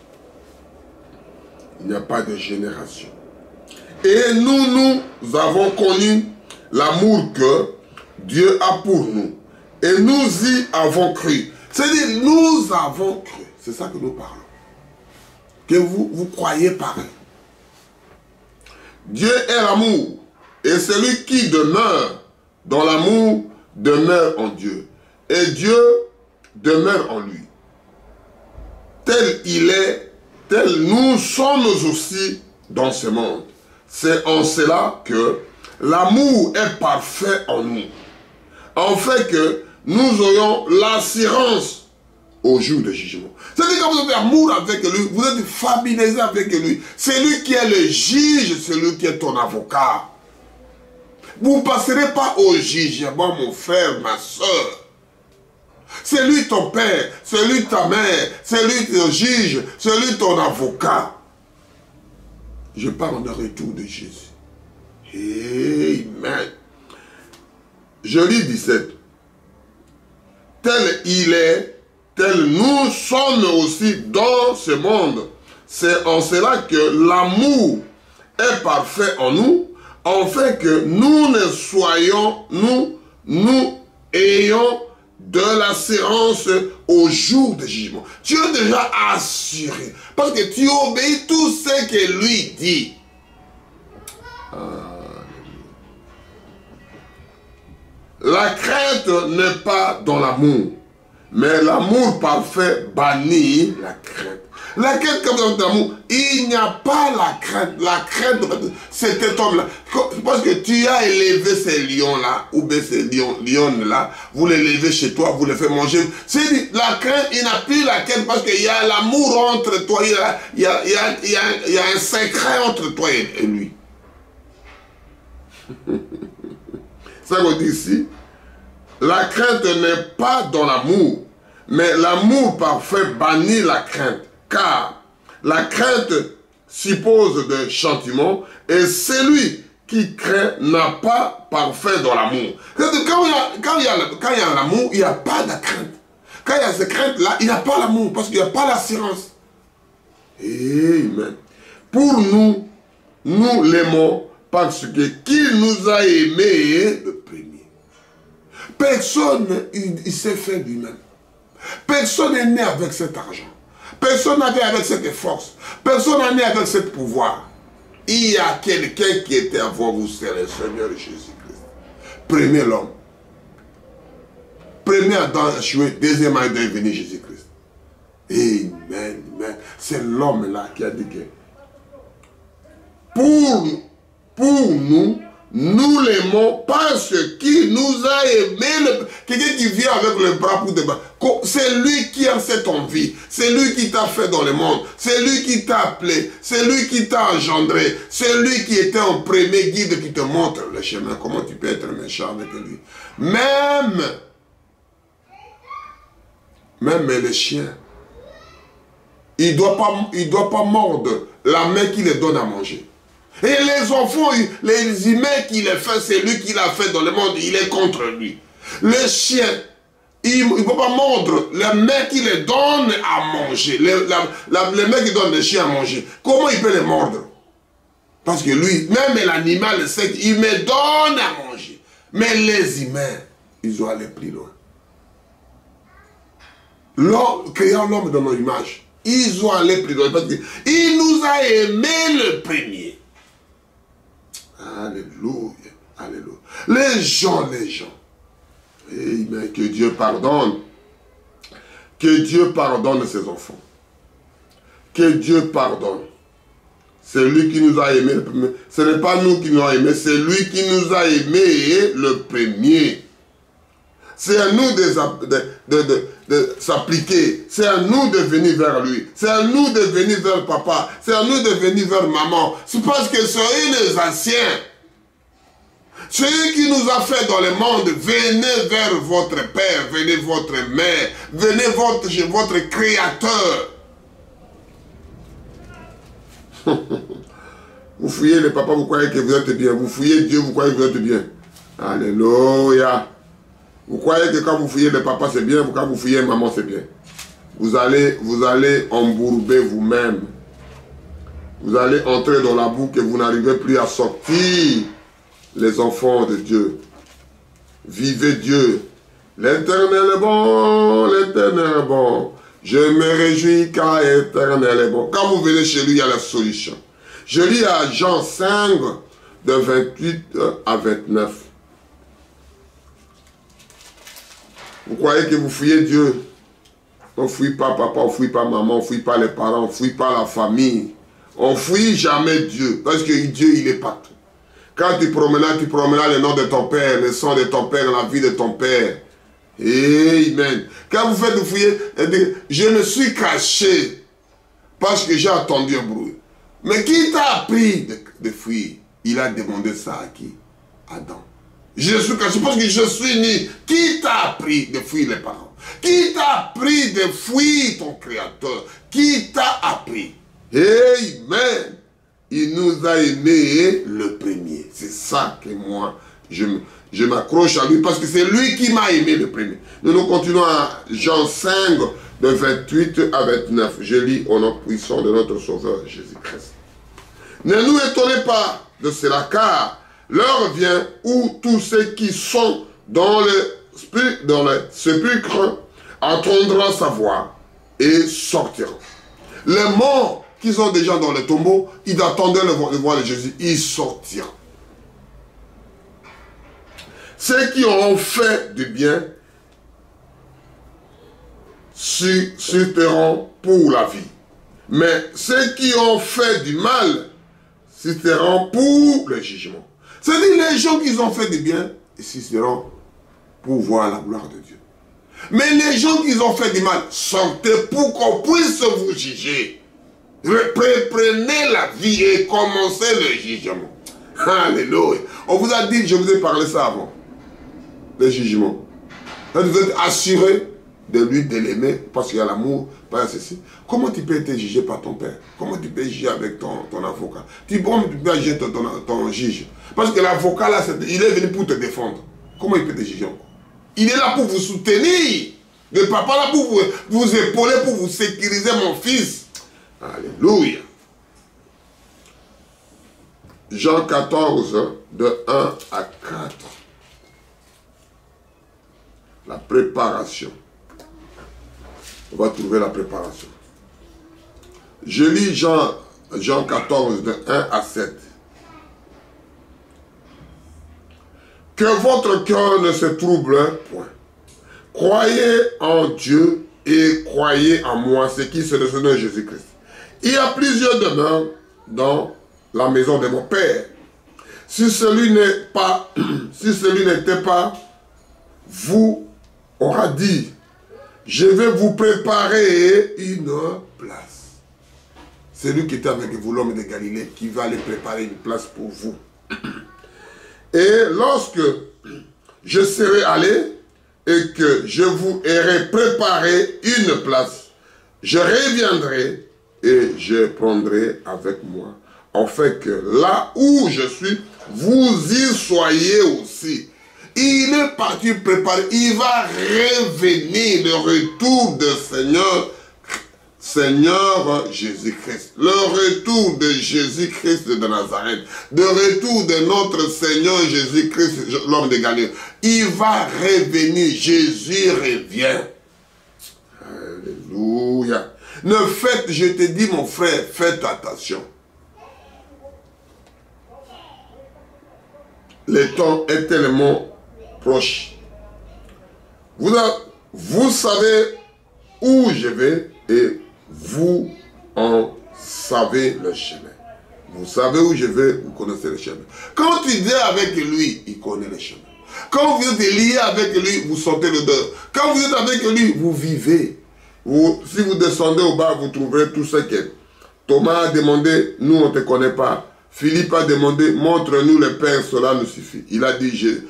Il n'y a pas de génération. Et nous avons connu l'amour que Dieu a pour nous. Et nous y avons cru. C'est-à-dire, nous avons cru. C'est ça que nous parlons. Que vous croyez pareil. Dieu est l'amour. Et celui qui demeure dans l'amour demeure en Dieu. Et Dieu demeure en lui. Tel il est, tel nous sommes aussi dans ce monde. C'est en cela que l'amour est parfait en nous. En fait que nous ayons l'assurance au jour du jugement. C'est-à-dire que vous avez amour avec lui, vous êtes familiarisé avec lui. C'est lui qui est le juge, c'est lui qui est ton avocat. Vous ne passerez pas au jugement, mon frère, ma soeur. C'est lui ton père, c'est lui ta mère, c'est lui ton juge, c'est lui ton avocat. Je parle de retour de Jésus. Amen. Je lis 17. Tel il est, tel nous sommes aussi dans ce monde. C'est en cela que l'amour est parfait en nous, en fait que nous ne soyons, nous ayons de l'assurance au jour du jugement. Tu es déjà assuré, parce que tu obéis tout ce que lui dit. La crainte n'est pas dans l'amour, mais l'amour parfait bannit la crainte. La crainte comme dans l'amour, il n'y a pas la crainte. La crainte de cet homme-là. Parce que tu as élevé ces lions-là, ou bien ces lions-là, vous les levez chez toi, vous les faites manger. La crainte, il n'a plus la crainte parce qu'il y a l'amour entre toi, il y a un secret entre toi et lui. Ça qu'on dit ici. La crainte n'est pas dans l'amour, mais l'amour parfait bannit la crainte. Car la crainte suppose des sentiments et celui qui craint n'a pas parfait dans l'amour. Quand il y a l'amour, il n'y a pas de crainte. Quand il y a cette crainte-là, il n'y a pas l'amour parce qu'il n'y a pas l'assurance. Amen. Pour nous, nous l'aimons parce qu'il nous a aimés le premier. Personne, il s'est fait lui-même. Personne n'est né avec cet argent. Personne n'est né avec cette force. Personne n'est né avec ce pouvoir. Il y a quelqu'un qui était avant vous, c'est le Seigneur Jésus-Christ. Premier l'homme. Premier Adam a échoué, deuxième Adam est venu Jésus-Christ. Amen, amen. C'est l'homme-là qui a dit que pour nous, nous l'aimons parce qu'il nous a aimés. Quelqu'un qui vient avec le bras pour te battre. C'est lui qui a cette envie. C'est lui qui t'a fait dans le monde. C'est lui qui t'a appelé. C'est lui qui t'a engendré. C'est lui qui était un premier guide qui te montre le chemin. Comment tu peux être méchant avec lui. Même les chiens, il ne doit pas mordre la main qui les donne à manger. Et les enfants, les humains qui les fait, c'est lui qui l'a fait dans le monde, il est contre lui. Les chiens, il ne peut pas mordre les mains qui les donnent à manger. Les mains qui donnent les chiens à manger. Comment il peut les mordre? Parce que lui, même l'animal sait qu'il me donne à manger. Mais les humains, ils ont allé plus loin. Créant l'homme dans nos images, ils ont allé plus loin. Parce qu'il nous a aimés le premier. Alléluia, alléluia. Les gens. Amen. Que Dieu pardonne. Que Dieu pardonne ses enfants. Que Dieu pardonne. C'est lui qui nous a aimés le premier. Ce n'est pas nous qui nous avons aimés, c'est lui qui nous a aimés le premier. C'est à nous de s'appliquer. C'est à nous de venir vers lui. C'est à nous de venir vers papa. C'est à nous de venir vers maman. C'est parce que c'est eux les anciens. C'est eux qui nous a fait dans le monde. Venez vers votre père, venez votre mère, venez chez votre créateur. Vous fouillez les papas, vous croyez que vous êtes bien. Vous fouillez Dieu, vous croyez que vous êtes bien. Alléluia. Vous croyez que quand vous fouillez les papas, c'est bien, quand vous fouillez maman, c'est bien. Vous allez embourber vous-même. Vous allez entrer dans la boue que vous n'arrivez plus à sortir. Les enfants de Dieu. Vivez Dieu. L'Éternel est bon, l'Éternel est bon. Je me réjouis car l'Éternel est bon. Quand vous venez chez lui, il y a la solution. Je lis à Jean 5, de 28 à 29. Vous croyez que vous fouillez Dieu? On ne fouille pas papa, on ne fouille pas maman, on ne fouille pas les parents, on ne fouille pas la famille. On ne fouille jamais Dieu, parce que Dieu, il est partout. Quand tu promenas le nom de ton père, le sang de ton père, la vie de ton père. Amen. Quand vous faites fouiller, je me suis caché parce que j'ai entendu un bruit. Mais qui t'a appris de fouiller? Il a demandé ça à qui? Adam. Je suis caché parce que je suis né. Qui t'a appris de fouiller les parents? Qui t'a appris de fouiller ton créateur? Qui t'a appris? Amen. Il nous a aimés le premier. C'est ça que moi, je m'accroche à lui parce que c'est lui qui m'a aimé le premier. Nous continuons à Jean 5, de 28 à 29. Je lis au nom puissant de notre Sauveur Jésus-Christ. Ne nous étonnez pas de cela, car l'heure vient où tous ceux qui sont dans le sépulcre entendront sa voix et sortiront. Les morts qui sont déjà dans le tombeau, ils attendaient le voix de Jésus, ils sortiront. Ceux qui auront fait du bien susciteront pour la vie. Mais ceux qui ont fait du mal, seront pour le jugement. C'est-à-dire les gens qui ont fait du bien, ici seront pour voir la gloire de Dieu. Mais les gens qui ont fait du mal, sortez pour qu'on puisse vous juger. Reprenez la vie et commencez le jugement. Alléluia. On vous a dit, je vous ai parlé ça avant. Le jugement. Vous êtes assuré de lui, de l'aimer, parce qu'il y a l'amour, pas ceci. Comment tu peux être jugé par ton père? Comment tu peux juger avec ton avocat? Tu peux juger ton juge. Parce que l'avocat, là, il est venu pour te défendre. Comment il peut te juger encore? Il est là pour vous soutenir. Le papa là pour vous épauler, pour vous sécuriser, mon fils. Alléluia. Jean 14, de 1 à 4. La préparation. On va trouver la préparation. Je lis Jean 14, de 1 à 7. Que votre cœur ne se trouble point. Croyez en Dieu et croyez en moi, ce qui c'est le Seigneur Jésus-Christ. Il y a plusieurs demeures dans la maison de mon Père. Si celui n'était pas, vous aura dit, je vais vous préparer une place. C'est lui qui était avec vous, l'homme de Galilée, qui va aller préparer une place pour vous. Et lorsque je serai allé et que je vous aurai préparé une place, je reviendrai et je prendrai avec moi, afin que là où je suis, vous y soyez aussi. Il est parti préparer, il va revenir, le retour de Seigneur Jésus-Christ, le retour de Jésus-Christ de Nazareth, le retour de notre Seigneur Jésus-Christ, l'homme de Galilée. Il va revenir, Jésus revient. Alléluia. Je te dis mon frère, faites attention. Le temps est tellement proche. Vous savez où je vais et vous en savez le chemin. Vous savez où je vais, vous connaissez le chemin. Quand tu es avec lui, il connaît le chemin. Quand vous êtes lié avec lui, vous sentez l'odeur. Quand vous êtes avec lui, vous vivez. Si vous descendez au bas, vous trouverez tout ce que Thomas a demandé, nous on ne te connaît pas. Philippe a demandé, montre-nous le Père, cela nous suffit. Il a dit,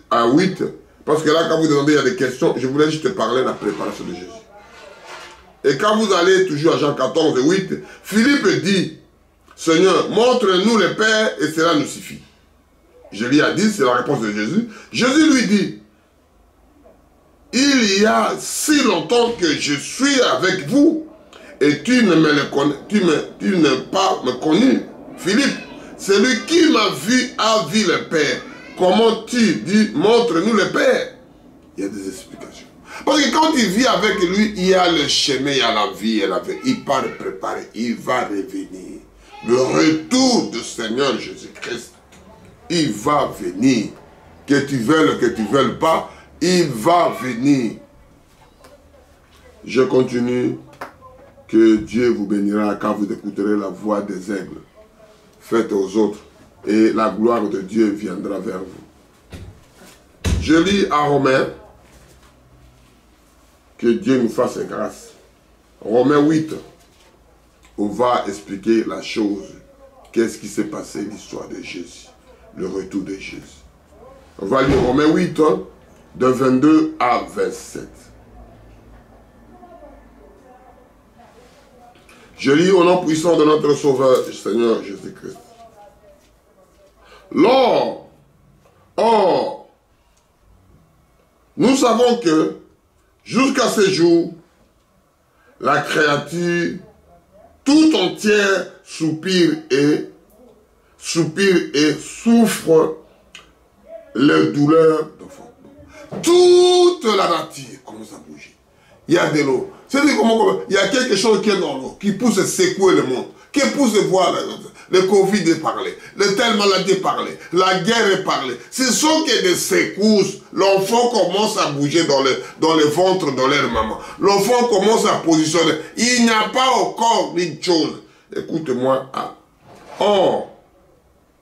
à 8, parce que là, quand vous demandez, il y a des questions, je voulais juste te parler de la préparation de Jésus. Et quand vous allez toujours à Jean 14, 8, Philippe dit, Seigneur, montre-nous le Père et cela nous suffit. Je lui ai dit, c'est la réponse de Jésus. Jésus lui dit, il y a si longtemps que je suis avec vous et tu n'as pas me connu. Philippe, celui qui m'a vu a vu le Père. Comment tu dis, montre-nous le Père? Il y a des explications. Parce que quand il vit avec lui, il y a le chemin, il y a la vie, il part préparer, il va revenir. Le retour du Seigneur Jésus-Christ, il va venir. Que tu veuilles pas, il va venir. Je continue. Que Dieu vous bénira quand vous écouterez la voix des aigles. Faites aux autres et la gloire de Dieu viendra vers vous. Je lis à Romains. Que Dieu nous fasse grâce. Romains 8. On va expliquer la chose. Qu'est-ce qui s'est passé, l'histoire de Jésus. Le retour de Jésus. On va lire Romains 8, de 22 à 27. Je lis au nom puissant de notre Sauveur, Seigneur Jésus-Christ. Or, nous savons que jusqu'à ce jour, la créature tout entière soupire et souffre les douleurs d'enfant. Toute la nature commence à bouger. Il y a de l'eau. C'est-à-dire il y a quelque chose qui est dans l'eau, qui pousse à secouer le monde, qui pousse à voir le Covid est parlé, le telle maladie est parlé, la guerre est parlée. Ce sont que des secousses. L'enfant commence à bouger dans le ventre de leur maman. L'enfant commence à positionner. Il n'y a pas encore une chose. Écoute-moi. Or,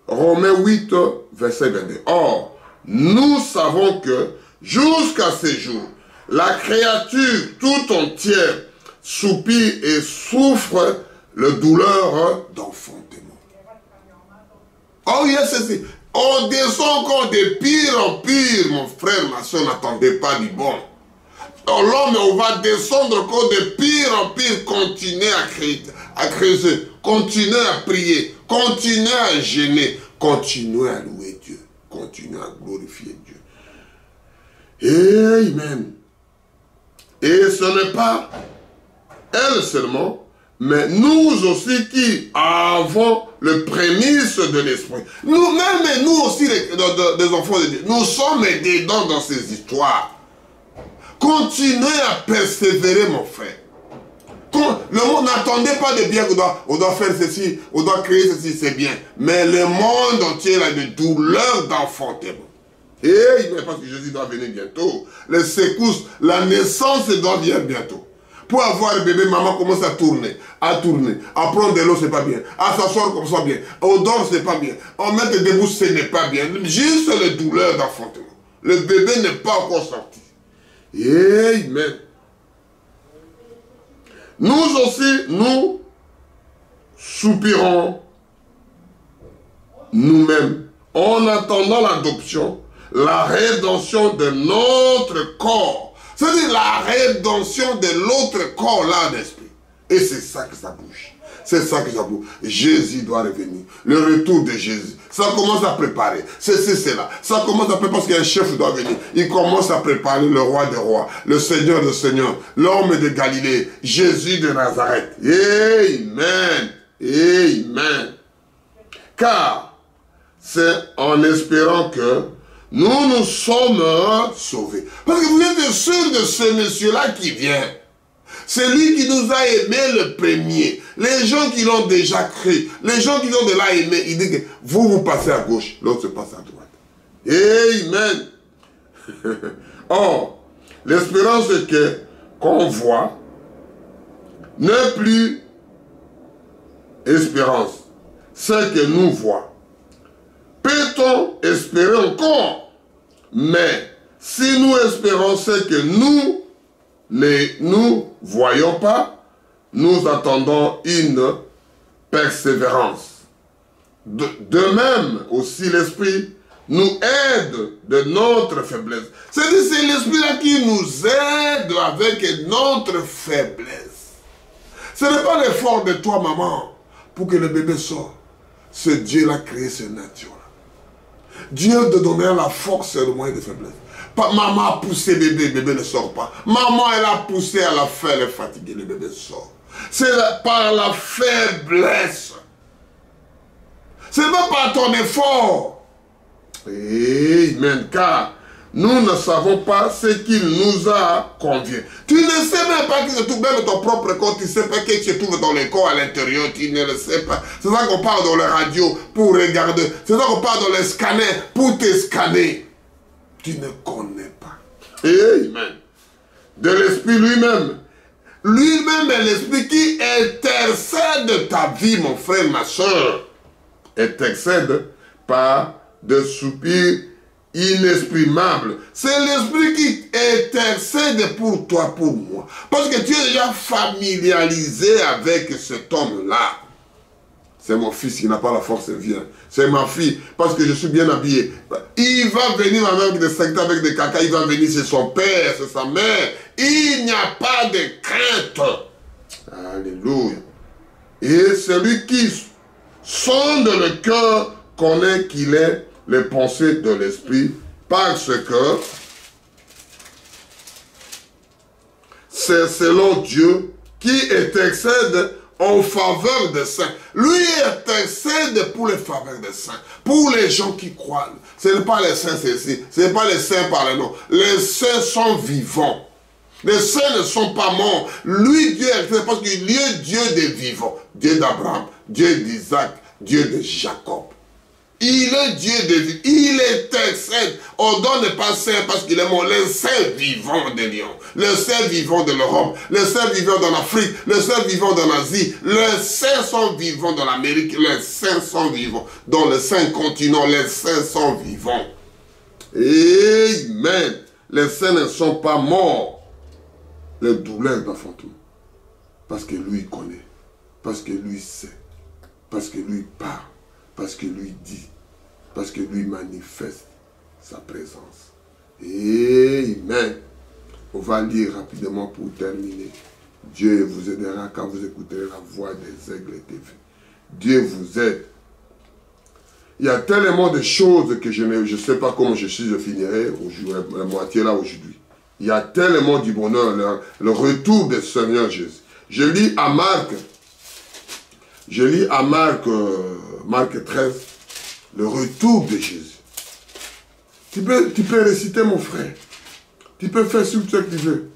Romains 8, verset 22. Or, nous savons que jusqu'à ce jour, la créature tout entière soupire et souffre le douleur d'enfantement. Oh yes, c'est. On descend encore de pire en pire, mon frère, ma soeur, n'attendez pas du bon. L'homme, on va descendre encore de pire en pire, continuer à creuser, continuer à prier, continuer à jeûner, continuer à louer Dieu, continuer à glorifier Dieu. Amen. Et ce n'est pas elle seulement, mais nous aussi qui avons le prémisse de l'esprit. Nous-mêmes, nous aussi, des enfants de Dieu, nous sommes dedans dans ces histoires. Continuez à persévérer, mon frère. Le monde, n'attendez pas de bien, on doit faire ceci, on doit créer ceci, c'est bien. Mais le monde entier a des douleurs d'enfantement. Et parce que Jésus doit venir bientôt. Les secousses, la naissance doit venir bientôt. Pour avoir un bébé, maman commence à tourner. À prendre de l'eau, c'est pas bien. À s'asseoir comme ça, bien. On dort, c'est pas bien. On met debout, ce n'est pas bien. Juste les douleurs d'enfantement. Le bébé n'est pas encore sorti. Amen. Nous aussi, nous soupirons nous-mêmes en attendant l'adoption, la rédemption de notre corps. C'est-à-dire la rédemption de l'autre corps là d'esprit. Et c'est ça que ça bouge. C'est ça que ça bouge. Jésus doit revenir. Le retour de Jésus. Ça commence à préparer. C'est là. Ça commence à préparer parce qu'un chef doit venir. Il commence à préparer le roi des rois, le seigneur des seigneurs, l'homme de Galilée, Jésus de Nazareth. Amen. Amen. Car c'est en espérant que nous sommes sauvés. Parce que vous êtes sûr de ce monsieur-là qui vient. C'est lui qui nous a aimés le premier. Les gens qui l'ont déjà cru, les gens qui l'ont déjà aimé, il dit que vous passez à gauche, l'autre se passe à droite. Amen. Or, l'espérance qu'on voit n'est plus espérance. Ce que nous voyons. Peut-on espérer encore? Mais si nous espérons ce que nous ne voyons pas, nous attendons une persévérance. De même aussi l'Esprit nous aide de notre faiblesse. C'est l'Esprit-là qui nous aide avec notre faiblesse. Ce n'est pas l'effort de toi, maman, pour que le bébé sorte. C'est Dieu qui a créé cette nature. Dieu te donnait la force et le moyen de faiblesse. Maman a poussé bébé, bébé ne sort pas. Maman, elle a poussé, elle a fait, elle est fatiguée, le bébé sort. C'est par la faiblesse. Ce n'est pas par ton effort. Amen. Car nous ne savons pas ce qu'il nous a convient. Tu ne sais même pas que se trouve même ton propre corps, tu ne sais pas que se trouve dans le corps à l'intérieur, tu ne le sais pas. C'est ça qu'on parle dans la radio pour regarder. C'est ça qu'on parle dans les scanners pour te scanner. Tu ne connais pas. Amen. De l'Esprit lui-même. Lui-même est l'Esprit qui intercède ta vie, mon frère, ma soeur. Intercède par des soupirs inexprimables. C'est l'Esprit qui intercède pour toi, pour moi. Parce que tu es déjà familiarisé avec cet homme-là. C'est mon fils qui n'a pas la force, vient. C'est ma fille, parce que je suis bien habillé. Il va venir avec des secteurs, avec des caca, il va venir, c'est son père, c'est sa mère. Il n'y a pas de crainte. Alléluia. Et celui qui sonde le cœur connaît qu'il est les pensées de l'esprit, parce que c'est selon Dieu qui intercède en faveur des saints. Lui intercède pour les faveurs des saints, pour les gens qui croient. Ce n'est pas les saints, ce n'est pas les saints par le nom. Les saints sont vivants. Les saints ne sont pas morts. Lui, Dieu intercède parce qu'il est Dieu des vivants. Dieu d'Abraham, Dieu d'Isaac, Dieu de Jacob. Il est Dieu de vie. Il est saint. Ordonne n'est pas saint parce qu'il est mort. Le saint vivant des lions. Le saint vivant de l'Europe. Le saint vivant dans l'Afrique. Le saint vivant dans l'Asie. Les saints sont vivants dans l'Amérique. Les saints sont vivants dans les 5 continents. Les saints sont vivants. Amen. Les saints ne sont pas morts. Les douleurs d'enfantement. Parce que lui connaît. Parce que lui sait. Parce que lui parle. Parce que lui dit. Parce que lui manifeste sa présence. Amen. On va lire rapidement pour terminer. Dieu vous aidera quand vous écouterez la voix des aigles TV. Dieu vous aide. Il y a tellement de choses que je ne sais pas comment je finirai la moitié là aujourd'hui. Il y a tellement du bonheur, le retour du Seigneur Jésus. Je lis à Marc, Marc 13, le retour de Jésus. Tu peux réciter, mon frère. Tu peux faire ce que tu veux.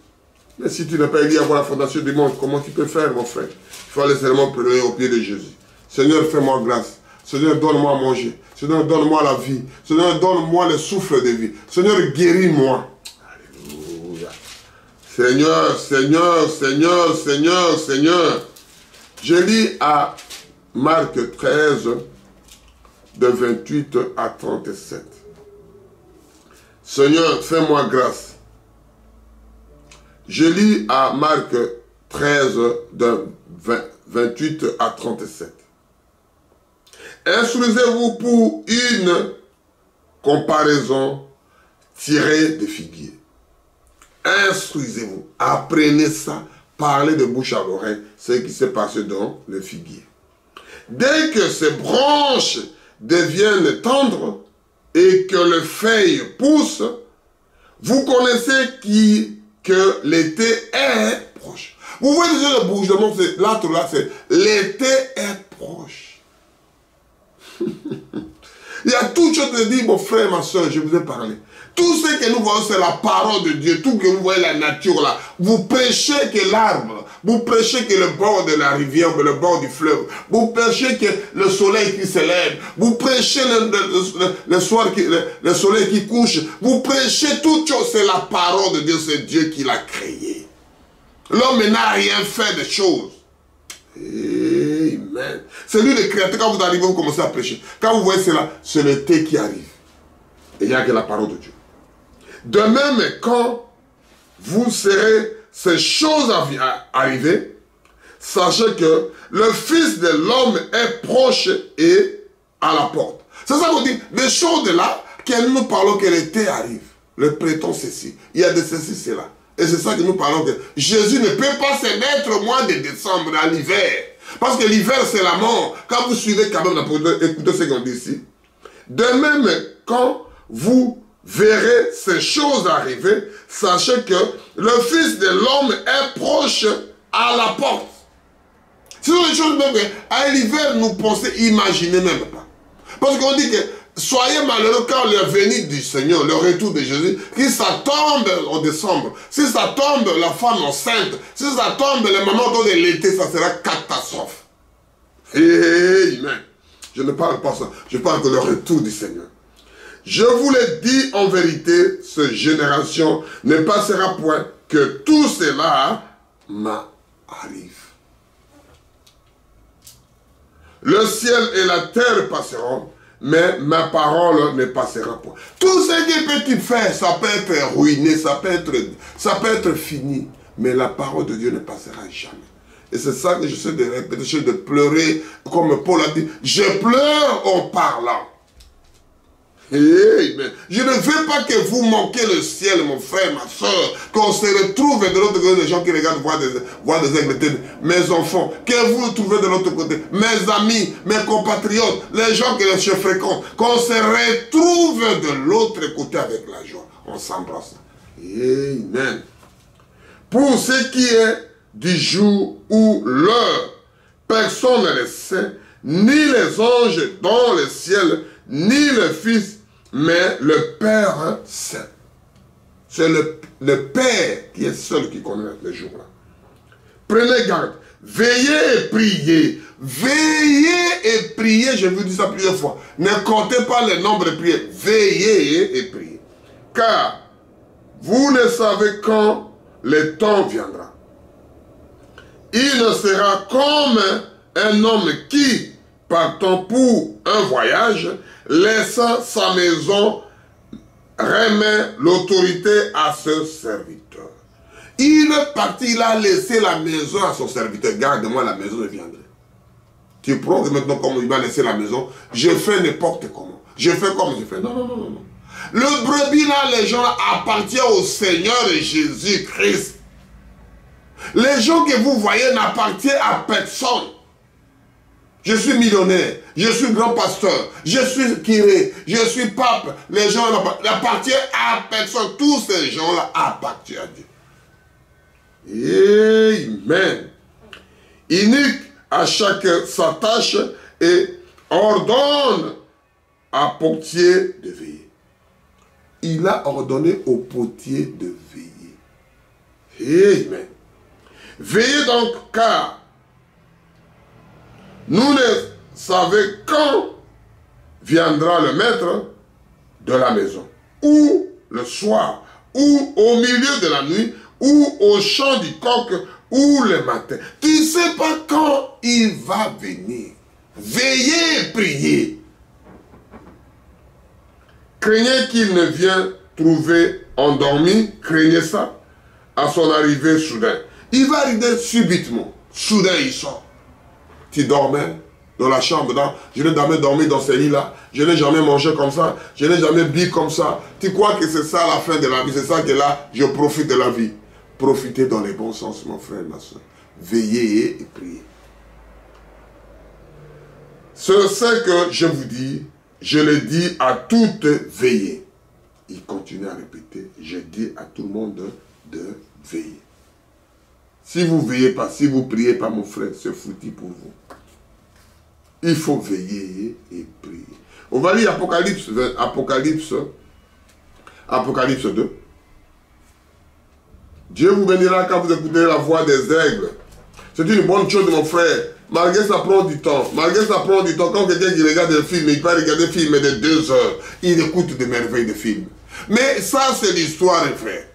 Mais si tu n'as pas élu à voir la fondation du monde, comment tu peux faire, mon frère? Il faut aller seulement pleurer au pied de Jésus. Seigneur, fais-moi grâce. Seigneur, donne-moi à manger. Seigneur, donne-moi la vie. Seigneur, donne-moi le souffle de vie. Seigneur, guéris-moi. Alléluia. Seigneur, Seigneur, Seigneur, Seigneur, Seigneur. Je lis à Marc 13, de 28 à 37. Seigneur, fais-moi grâce. Je lis à Marc 13, de 28 à 37. Instruisez-vous pour une comparaison tirée de figuier. Instruisez-vous, apprenez ça, parlez de bouche à l'oreille, ce qui s'est passé dans le figuier. Dès que ces branches deviennent tendres et que les feuilles poussent, vous connaissez que l'été est proche. Vous voyez déjà le bougement, là, c'est l'été est proche. Il y a toute chose de dire, mon frère, ma soeur, je vous ai parlé. Tout ce que nous voyons, c'est la parole de Dieu. Tout que vous voyez, la nature là. Vous prêchez que l'arbre, vous prêchez que le bord de la rivière, le bord du fleuve. Vous prêchez que le soleil qui se lève. Vous prêchez le soleil qui couche. Vous prêchez toute chose, c'est la parole de Dieu, c'est Dieu qui l'a créé. L'homme n'a rien fait de choses. Amen. C'est lui le créateur. Quand vous arrivez, vous commencez à prêcher. Quand vous voyez cela, c'est l'été qui arrive. Et il n'y a que la parole de Dieu. De même, quand vous serez ces choses arriver, sachez que le Fils de l'homme est proche et à la porte. C'est ça qu'on dit. Des choses de là, que nous parlons que l'été arrive. Le prétend ceci. Il y a de ceci, cela. Et c'est ça que nous parlons que Jésus ne peut pas se mettre au mois de décembre à l'hiver. Parce que l'hiver, c'est la mort. Quand vous suivez quand même la parole, écoutez ce qu'on dit ici. De même, quand vous verrez ces choses arriver, sachez que le Fils de l'homme est proche à la porte. Ce sont des choses même qu'à l'hiver, nous pensons, imaginer même pas. Parce qu'on dit que soyez malheureux quand le venue du Seigneur, le retour de Jésus, si ça tombe en décembre, si ça tombe la femme enceinte, si ça tombe le moment de l'été, ça sera catastrophe. Amen. Je ne parle pas ça, je parle de le retour du Seigneur. Je vous l'ai dit en vérité, cette génération ne passera point que tout cela m'arrive. Le ciel et la terre passeront, mais ma parole ne passera pas. Tout ce que peux-tu faire, ça peut être ruiné, ça peut être fini. Mais la parole de Dieu ne passera jamais. Et c'est ça que j'essaie de répéter, de pleurer, comme Paul a dit, je pleure en parlant. Amen. Je ne veux pas que vous manquiez le ciel, mon frère, ma soeur, qu'on se retrouve de l'autre côté des gens qui regardent voir des aigles. Mes enfants, que vous nous trouvez de l'autre côté, mes amis, mes compatriotes, les gens que je fréquente, qu'on se retrouve de l'autre côté avec la joie. On s'embrasse. Amen. Pour ce qui est du jour ou l'heure, personne ne le sait, ni les anges dans le ciel, ni le Fils, mais le Père seul. C'est le Père qui est seul qui connaît le jour-là. Prenez garde, Veillez et priez. Veillez et priez, je vous dis ça plusieurs fois. Ne comptez pas le nombre de prières. Veillez et priez. Car vous ne savez quand le temps viendra. Il ne sera comme un homme qui, partant pour un voyage, laissa sa maison, remet l'autorité à ce serviteur. Il est parti, il a laissé la maison à son serviteur. Garde-moi la maison, je viendrai. Tu prends maintenant comme il m'a laissé la maison, je fais n'importe comment. Je fais comme je fais. Non, non, non, non. Le brebis là, les gens appartiennent au Seigneur Jésus-Christ. Les gens que vous voyez n'appartiennent à personne. Je suis millionnaire, je suis grand pasteur, je suis curé, je suis pape. Les gens n'appartiennent à personne. Tous ces gens-là appartiennent à Dieu. Amen. Inique à chacun sa tâche et ordonne à portier de veiller. Il a ordonné au portier de veiller. Amen. Veillez donc, car nous ne savons quand viendra le maître de la maison, ou le soir, ou au milieu de la nuit, ou au chant du coq, ou le matin. Tu ne sais pas quand il va venir. Veillez et priez. Craignez qu'il ne vienne trouver endormi, craignez ça, à son arrivée soudain. Il va arriver subitement. Soudain, il sort. Tu dormais dans la chambre. Je n'ai jamais dormi dans ce lit-là. Je n'ai jamais mangé comme ça. Je n'ai jamais bu comme ça. Tu crois que c'est ça la fin de la vie? C'est ça que là, je profite de la vie. Profitez dans les bons sens, mon frère, ma soeur. Veillez et priez. C'est ce que je vous dis. Je le dis à toutes veillez. Il continue à répéter. Je dis à tout le monde de veiller. Si vous ne veillez pas, si vous ne priez pas, mon frère, c'est foutu pour vous. Il faut veiller et prier. On va lire Apocalypse 2. Dieu vous bénira quand vous écoutez la voix des aigles. C'est une bonne chose, mon frère. Malgré ça prend du temps. Malgré ça prend du temps. Quand quelqu'un qui regarde un film, il peut regarder un film de 2 heures. Il écoute de merveilles de films. Mais ça, c'est l'histoire, frère.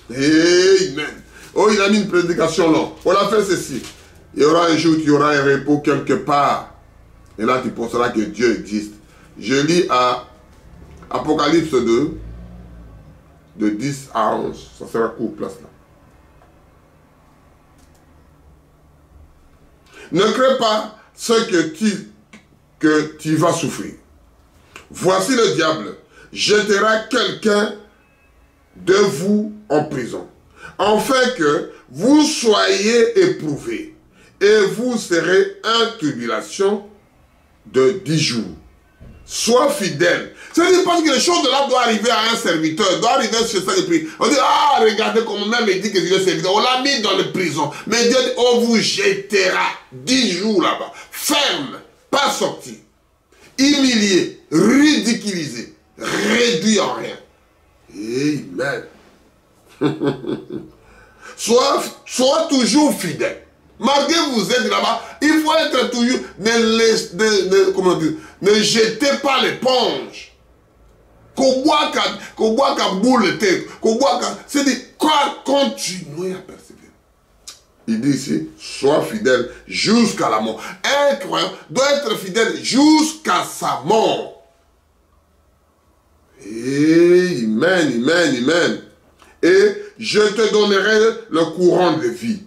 Amen. Oh, il a mis une prédication là. On a fait ceci. Il y aura un jour, il y aura un repos quelque part. Et là, tu penseras que Dieu existe. Je lis à Apocalypse 2, de 10 à 11. Ça sera court, place là. Ne crains pas ce que tu vas souffrir. Voici le diable jettera quelqu'un de vous en prison, afin que vous soyez éprouvés, et vous serez en tribulation de 10 jours. Sois fidèle. C'est-à-dire parce que les choses de là doivent arriver à un serviteur, doivent arriver chez ça et puis on dit, ah, regardez comment même il dit que Dieu est serviteur. On l'a mis dans la prison. Mais Dieu dit, on vous jettera 10 jours là-bas. Ferme, pas sorti. Humilié, ridiculisé, réduit en rien. Amen. Sois toujours fidèle. Malgré que vous êtes là-bas, il faut être toujours... Ne jetez pas l'éponge. C'est-à-dire, continuez à persévérer. Il dit ici, sois fidèle jusqu'à la mort. Un croyant doit être fidèle jusqu'à sa mort. Amen, amen, amen. Et je te donnerai le courant de vie.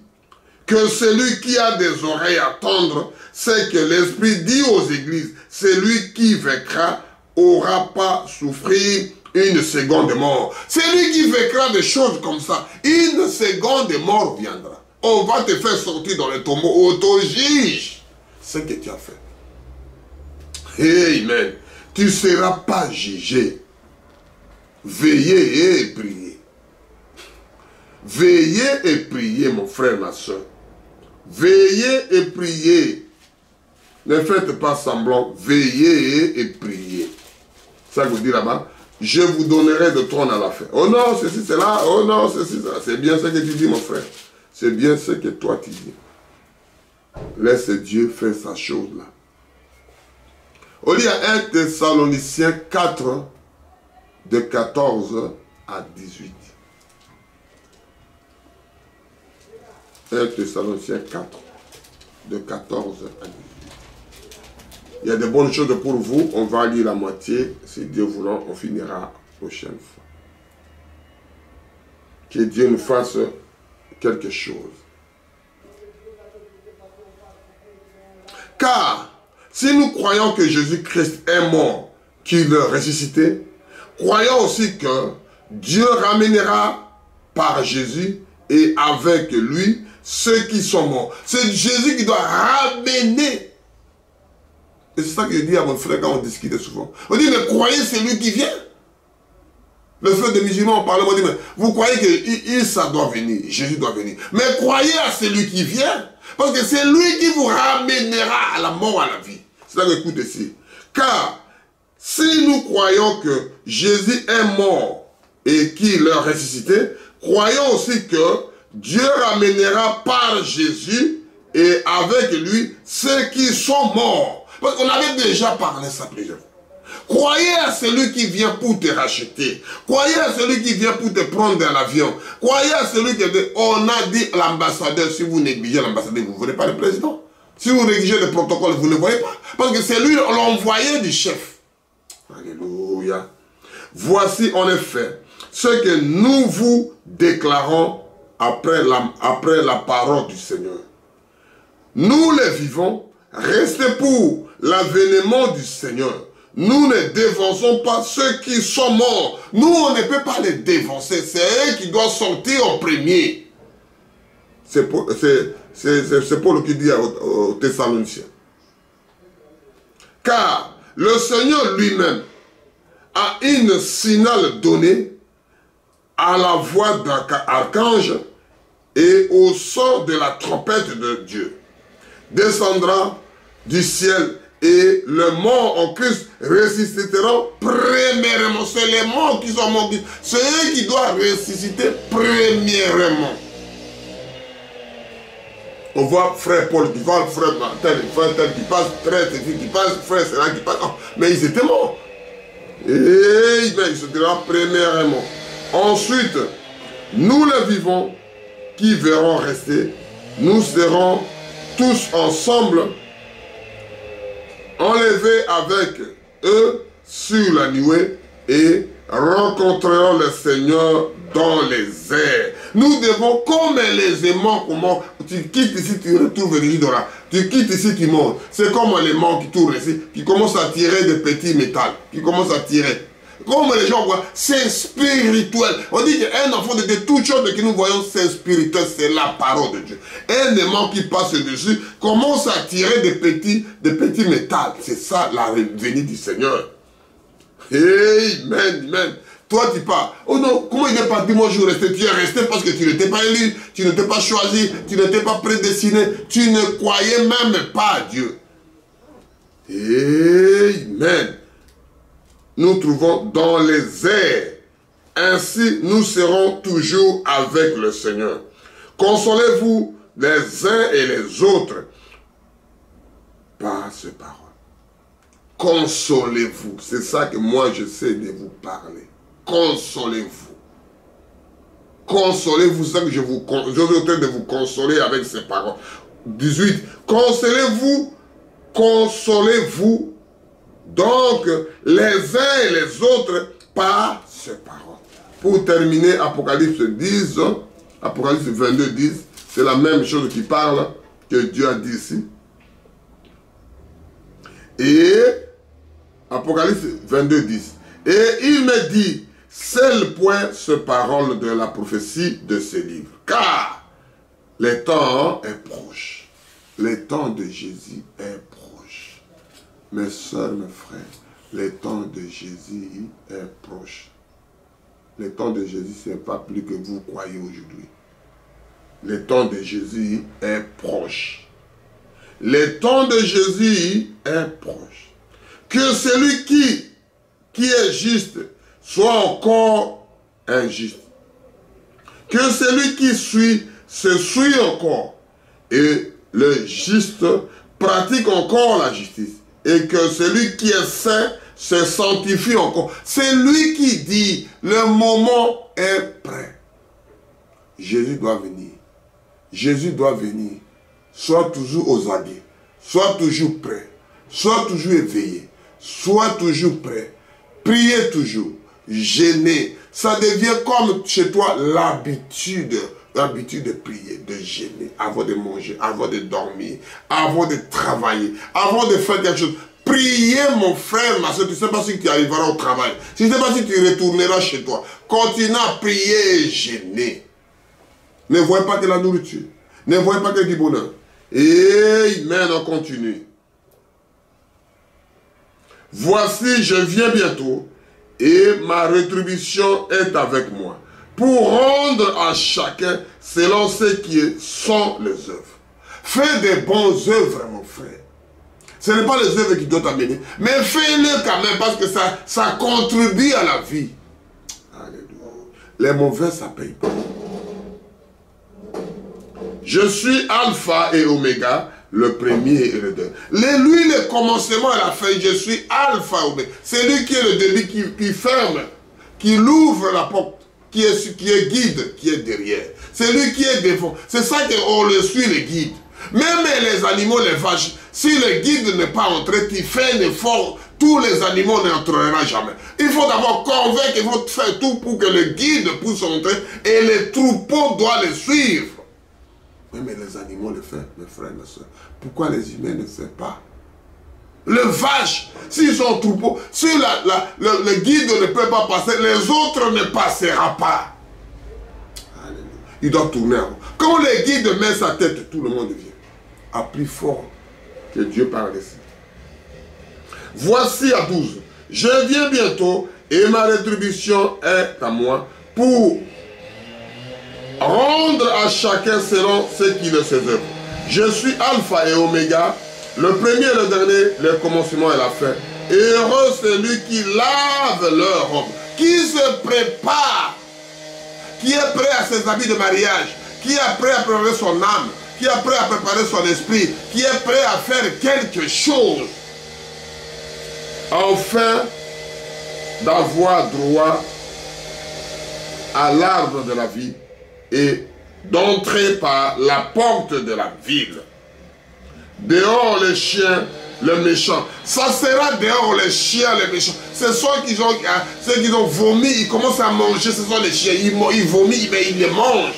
Que celui qui a des oreilles à entendre, c'est que l'Esprit dit aux églises, celui qui vaincra n'aura pas souffrir une seconde mort. Celui qui vaincra des choses comme ça, une seconde mort viendra. On va te faire sortir dans le tombeau, auto-juge ce que tu as fait. Amen. Tu ne seras pas jugé. Veillez et priez. Veillez et priez, mon frère, ma soeur. Veillez et priez. Ne faites pas semblant. Veillez et priez. Ça vous dit là-bas. Je vous donnerai de trône à la fin. Oh non, ceci, c'est là. Oh non, ceci, c'est là. C'est bien ce que tu dis, mon frère. C'est bien ce que toi tu dis. Laisse Dieu faire sa chose là. On lit à 1 Thessaloniciens 4, de 14 à 18. 1 Thessaloniciens 4, de 14 à 18. Il y a de bonnes choses pour vous. On va lire la moitié. Si Dieu voulant, on finira la prochaine fois. Que Dieu nous fasse quelque chose. Car si nous croyons que Jésus-Christ est mort, qu'il est ressuscité, croyons aussi que Dieu ramènera par Jésus et avec lui ceux qui sont morts. C'est Jésus qui doit ramener. Et c'est ça que je dis à mon frère quand on discute souvent. On dit, mais croyez celui qui vient. Le frère des musulmans, on parlait, on dit, mais vous croyez que Isa doit venir, Jésus doit venir. Mais croyez à celui qui vient. Parce que c'est lui qui vous ramènera à la mort, à la vie. C'est là que écoute ici. Car si nous croyons que Jésus est mort et qu'il est ressuscité, croyons aussi que Dieu ramènera par Jésus et avec lui ceux qui sont morts. Parce qu'on avait déjà parlé ça plusieurs fois. Croyez à celui qui vient pour te racheter. Croyez à celui qui vient pour te prendre dans l'avion. Croyez à celui qui... On a dit à l'ambassadeur, si vous négligez l'ambassadeur, vous ne voyez pas le président. Si vous négligez le protocole, vous ne le voyez pas. Parce que c'est lui l'envoyé du chef. Alléluia. Voici en effet ce que nous vous déclarons après la parole du Seigneur. Nous les vivons, restez pour l'avènement du Seigneur. Nous ne dévançons pas ceux qui sont morts. Nous, on ne peut pas les dévancer. C'est eux qui doivent sortir en premier. C'est Paul qui dit aux Thessaloniciens. Car le Seigneur lui-même a une signal donnée à la voix d'un archange et au son de la trompette de Dieu. Descendra du ciel et les morts en Christ ressusciteront premièrement. C'est les morts qui sont morts. C'est eux qui doivent ressusciter premièrement. On voit frère Paul qui voit frère tel qui passe, frère qui passe, frère Sénat qui passe. Oh, mais ils étaient morts. Et ils se diront premièrement. Ensuite, nous les vivons qui verront rester. Nous serons tous ensemble enlevés avec eux sur la nuée et rencontrerons le Seigneur dans les airs. Nous devons, comme les aimants, comment tu quittes ici, tu retrouves l'église de là. Tu quittes ici, tu montes. C'est comme l'aimant qui tourne ici, qui commence à tirer des petits métals, qui commence à tirer. Comme les gens voient, c'est spirituel. On dit qu'un enfant de Dieu, toute chose que nous voyons, c'est spirituel, c'est la parole de Dieu. Un aimant qui passe dessus commence à tirer des petits métals. C'est ça la venue du Seigneur. Amen, amen. Toi, tu pars. Oh non, comment il est parti? Moi, je restais. Tu es resté parce que tu n'étais pas élu, tu n'étais pas choisi, tu n'étais pas prédestiné, tu ne croyais même pas à Dieu. Amen. Nous trouvons dans les airs. Ainsi, nous serons toujours avec le Seigneur. Consolez-vous les uns et les autres par ces paroles. Consolez-vous. C'est ça que moi, j'essaie de vous parler. Consolez-vous. Consolez-vous. C'est ça que je suis en train de vous consoler avec ces paroles. 18. Consolez-vous. Consolez-vous. Donc, les uns et les autres par ces paroles. Pour terminer, Apocalypse 10, Apocalypse 22, 10, c'est la même chose qui parle que Dieu a dit ici. Et Apocalypse 22, 10. Et il me dit, c'est le point, ce parole de la prophétie de ce livre. Car le temps est proche. Le temps de Jésus est proche. Mes soeurs, mes frères, le temps de Jésus est proche. Le temps de Jésus, ce n'est pas plus que vous croyez aujourd'hui. Le temps de Jésus est proche. Le temps de Jésus est proche. Que celui qui est juste soit encore injuste. Que celui qui suit se suit encore. Et le juste pratique encore la justice. Et que celui qui est saint se sanctifie encore. C'est lui qui dit, le moment est prêt. Jésus doit venir. Jésus doit venir. Sois toujours aux aguets. Sois toujours prêt. Sois toujours éveillé. Sois toujours prêt. Priez toujours. Jeûner. Ça devient comme chez toi l'habitude. L'habitude de prier, de jeûner, avant de manger, avant de dormir, avant de travailler, avant de faire quelque chose. Priez, mon frère, ma soeur, tu ne sais pas si tu arriveras au travail. Tu ne sais pas si tu retourneras chez toi. Continue à prier et jeûner. Ne voyez pas que la nourriture. Ne voyez pas que du bonheur. Amen, on continue. Voici, je viens bientôt et ma rétribution est avec moi, pour rendre à chacun selon ce qui sont les œuvres. Fais des bonnes œuvres, mon frère. Ce n'est pas les œuvres qui doivent t'amener, mais fais-le quand même parce que ça contribue à la vie. Alléluia. Les mauvais, ça paye pas. Je suis Alpha et Oméga, le premier et le dernier. Lui, le commencement et la fin, je suis Alpha et Oméga. C'est lui qui est le début, qui ferme, qui l'ouvre la porte. Qui est guide, qui est derrière. C'est lui qui est devant. C'est ça qu'on le suit, le guide. Même les animaux, les vaches, si le guide n'est pas entré, tu fais un effort, tous les animaux n'entreront jamais. Il faut d'abord convaincre, il faut faire tout pour que le guide puisse entrer et les troupeaux doivent le suivre. Mais les animaux le font, mes frères, mes soeurs. Pourquoi les humains ne le font pas? Les vaches, s'ils sont troupeaux, si le guide ne peut pas passer, les autres ne passeront pas. Alléluia. Il doit tourner. Quand le guide met sa tête, tout le monde vient. À plus fort que Dieu parle ici. Voici à 12. Je viens bientôt et ma rétribution est à moi pour rendre à chacun selon ce qu'il est ses œuvres. Je suis Alpha et Oméga, le premier et le dernier, le commencement et la fin. Heureux celui qui lave leur robe, qui se prépare, qui est prêt à ses habits de mariage, qui est prêt à préparer son âme, qui est prêt à préparer son esprit, qui est prêt à faire quelque chose. Enfin, d'avoir droit à l'arbre de la vie et d'entrer par la porte de la ville. Dehors les chiens, les méchants. Ça sera dehors les chiens, les méchants. C'est ceux qui ont vomi, ils commencent à manger, ce sont les chiens. Ils vomissent, mais ils les mangent.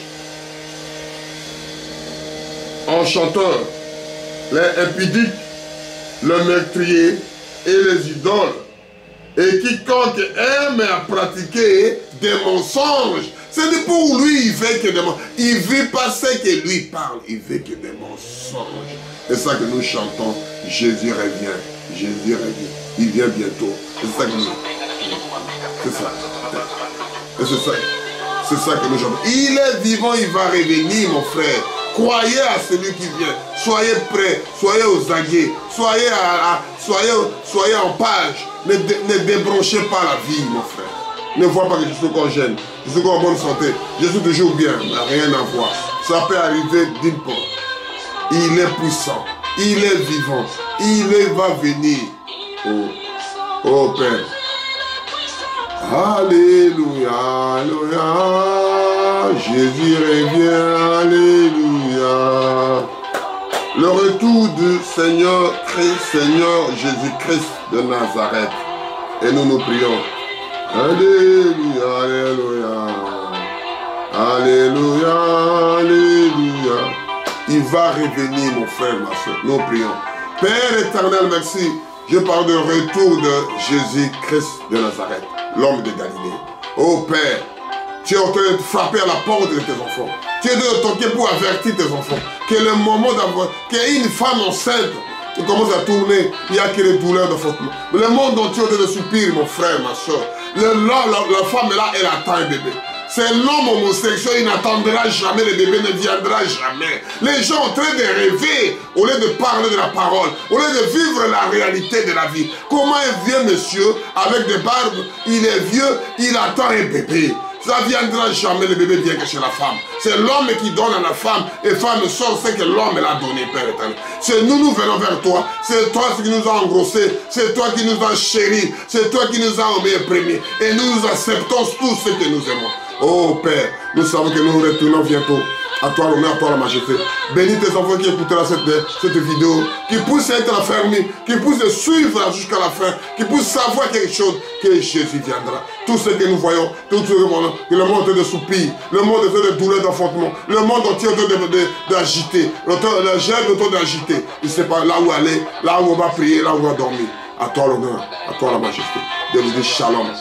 Enchanteurs, les impudiques, le meurtrier et les idoles. Et quiconque aime à pratiquer des mensonges. C'est pour lui, il veut que des mensonges. Il ne veut pas ce que lui parle, il veut que des mensonges. C'est ça que nous chantons. Jésus revient. Jésus revient. Il vient bientôt. C'est ça que nous chantons. C'est ça. Et c'est ça que nous chantons. Il est vivant, il va revenir, mon frère. Croyez à celui qui vient. Soyez prêts. Soyez aux aguets. Soyez en page. Ne débranchez pas la vie, mon frère. Ne vois pas que je suis encore jeune. Je suis encore en bonne santé. Je suis toujours bien. Rien à voir. Ça peut arriver d'une part. Il est puissant. Il est vivant. Il va venir. Oh Père. Alléluia. Alléluia. Jésus revient. Alléluia. Le retour du Seigneur Christ, Seigneur Jésus-Christ de Nazareth. Et nous prions. Alléluia, alléluia. Alléluia, alléluia. Il va revenir, mon frère, ma soeur. Nous prions. Père éternel, merci. Je parle de retour de Jésus-Christ de Nazareth, l'homme de Galilée. Oh Père, tu es en train de frapper à la porte de tes enfants. Tu es de toquer pour avertir tes enfants que le moment d'avoir, qu'une femme enceinte qui commence à tourner, il n'y a que les douleurs de frottement. Le monde entier est en train de soupirer, mon frère, ma soeur. La femme là, elle attend un bébé. C'est l'homme homosexuel, il n'attendra jamais, le bébé ne viendra jamais. Les gens sont en train de rêver au lieu de parler de la parole, au lieu de vivre la réalité de la vie. Comment un vieux monsieur avec des barbes, il est vieux, il attend un bébé. Ça ne viendra jamais, le bébé vient que chez la femme. C'est l'homme qui donne à la femme, et femme sort ce que l'homme l'a donné, Père éternel. C'est nous venons vers toi. C'est toi qui nous as engrossés. C'est toi qui nous as chéris. C'est toi qui nous as envoyés premiers. Et nous acceptons tout ce que nous aimons. Oh Père, nous savons que nous retournons bientôt. À toi l'honneur, à toi la majesté. Bénis tes enfants qui écouteront cette vidéo, qui puissent être affermis, qui puissent suivre jusqu'à la fin, qui puissent savoir quelque chose, que Jésus viendra. Tout ce que nous voyons, tout ce que nous voyons, que le monde est de soupir, le monde est de douleur, d'enfantement, le monde entier est d'agiter, le gène est d'agiter. Il ne sait pas là où aller, là où on va prier, là où on va dormir. À toi l'honneur, à toi la majesté. De vous dire shalom.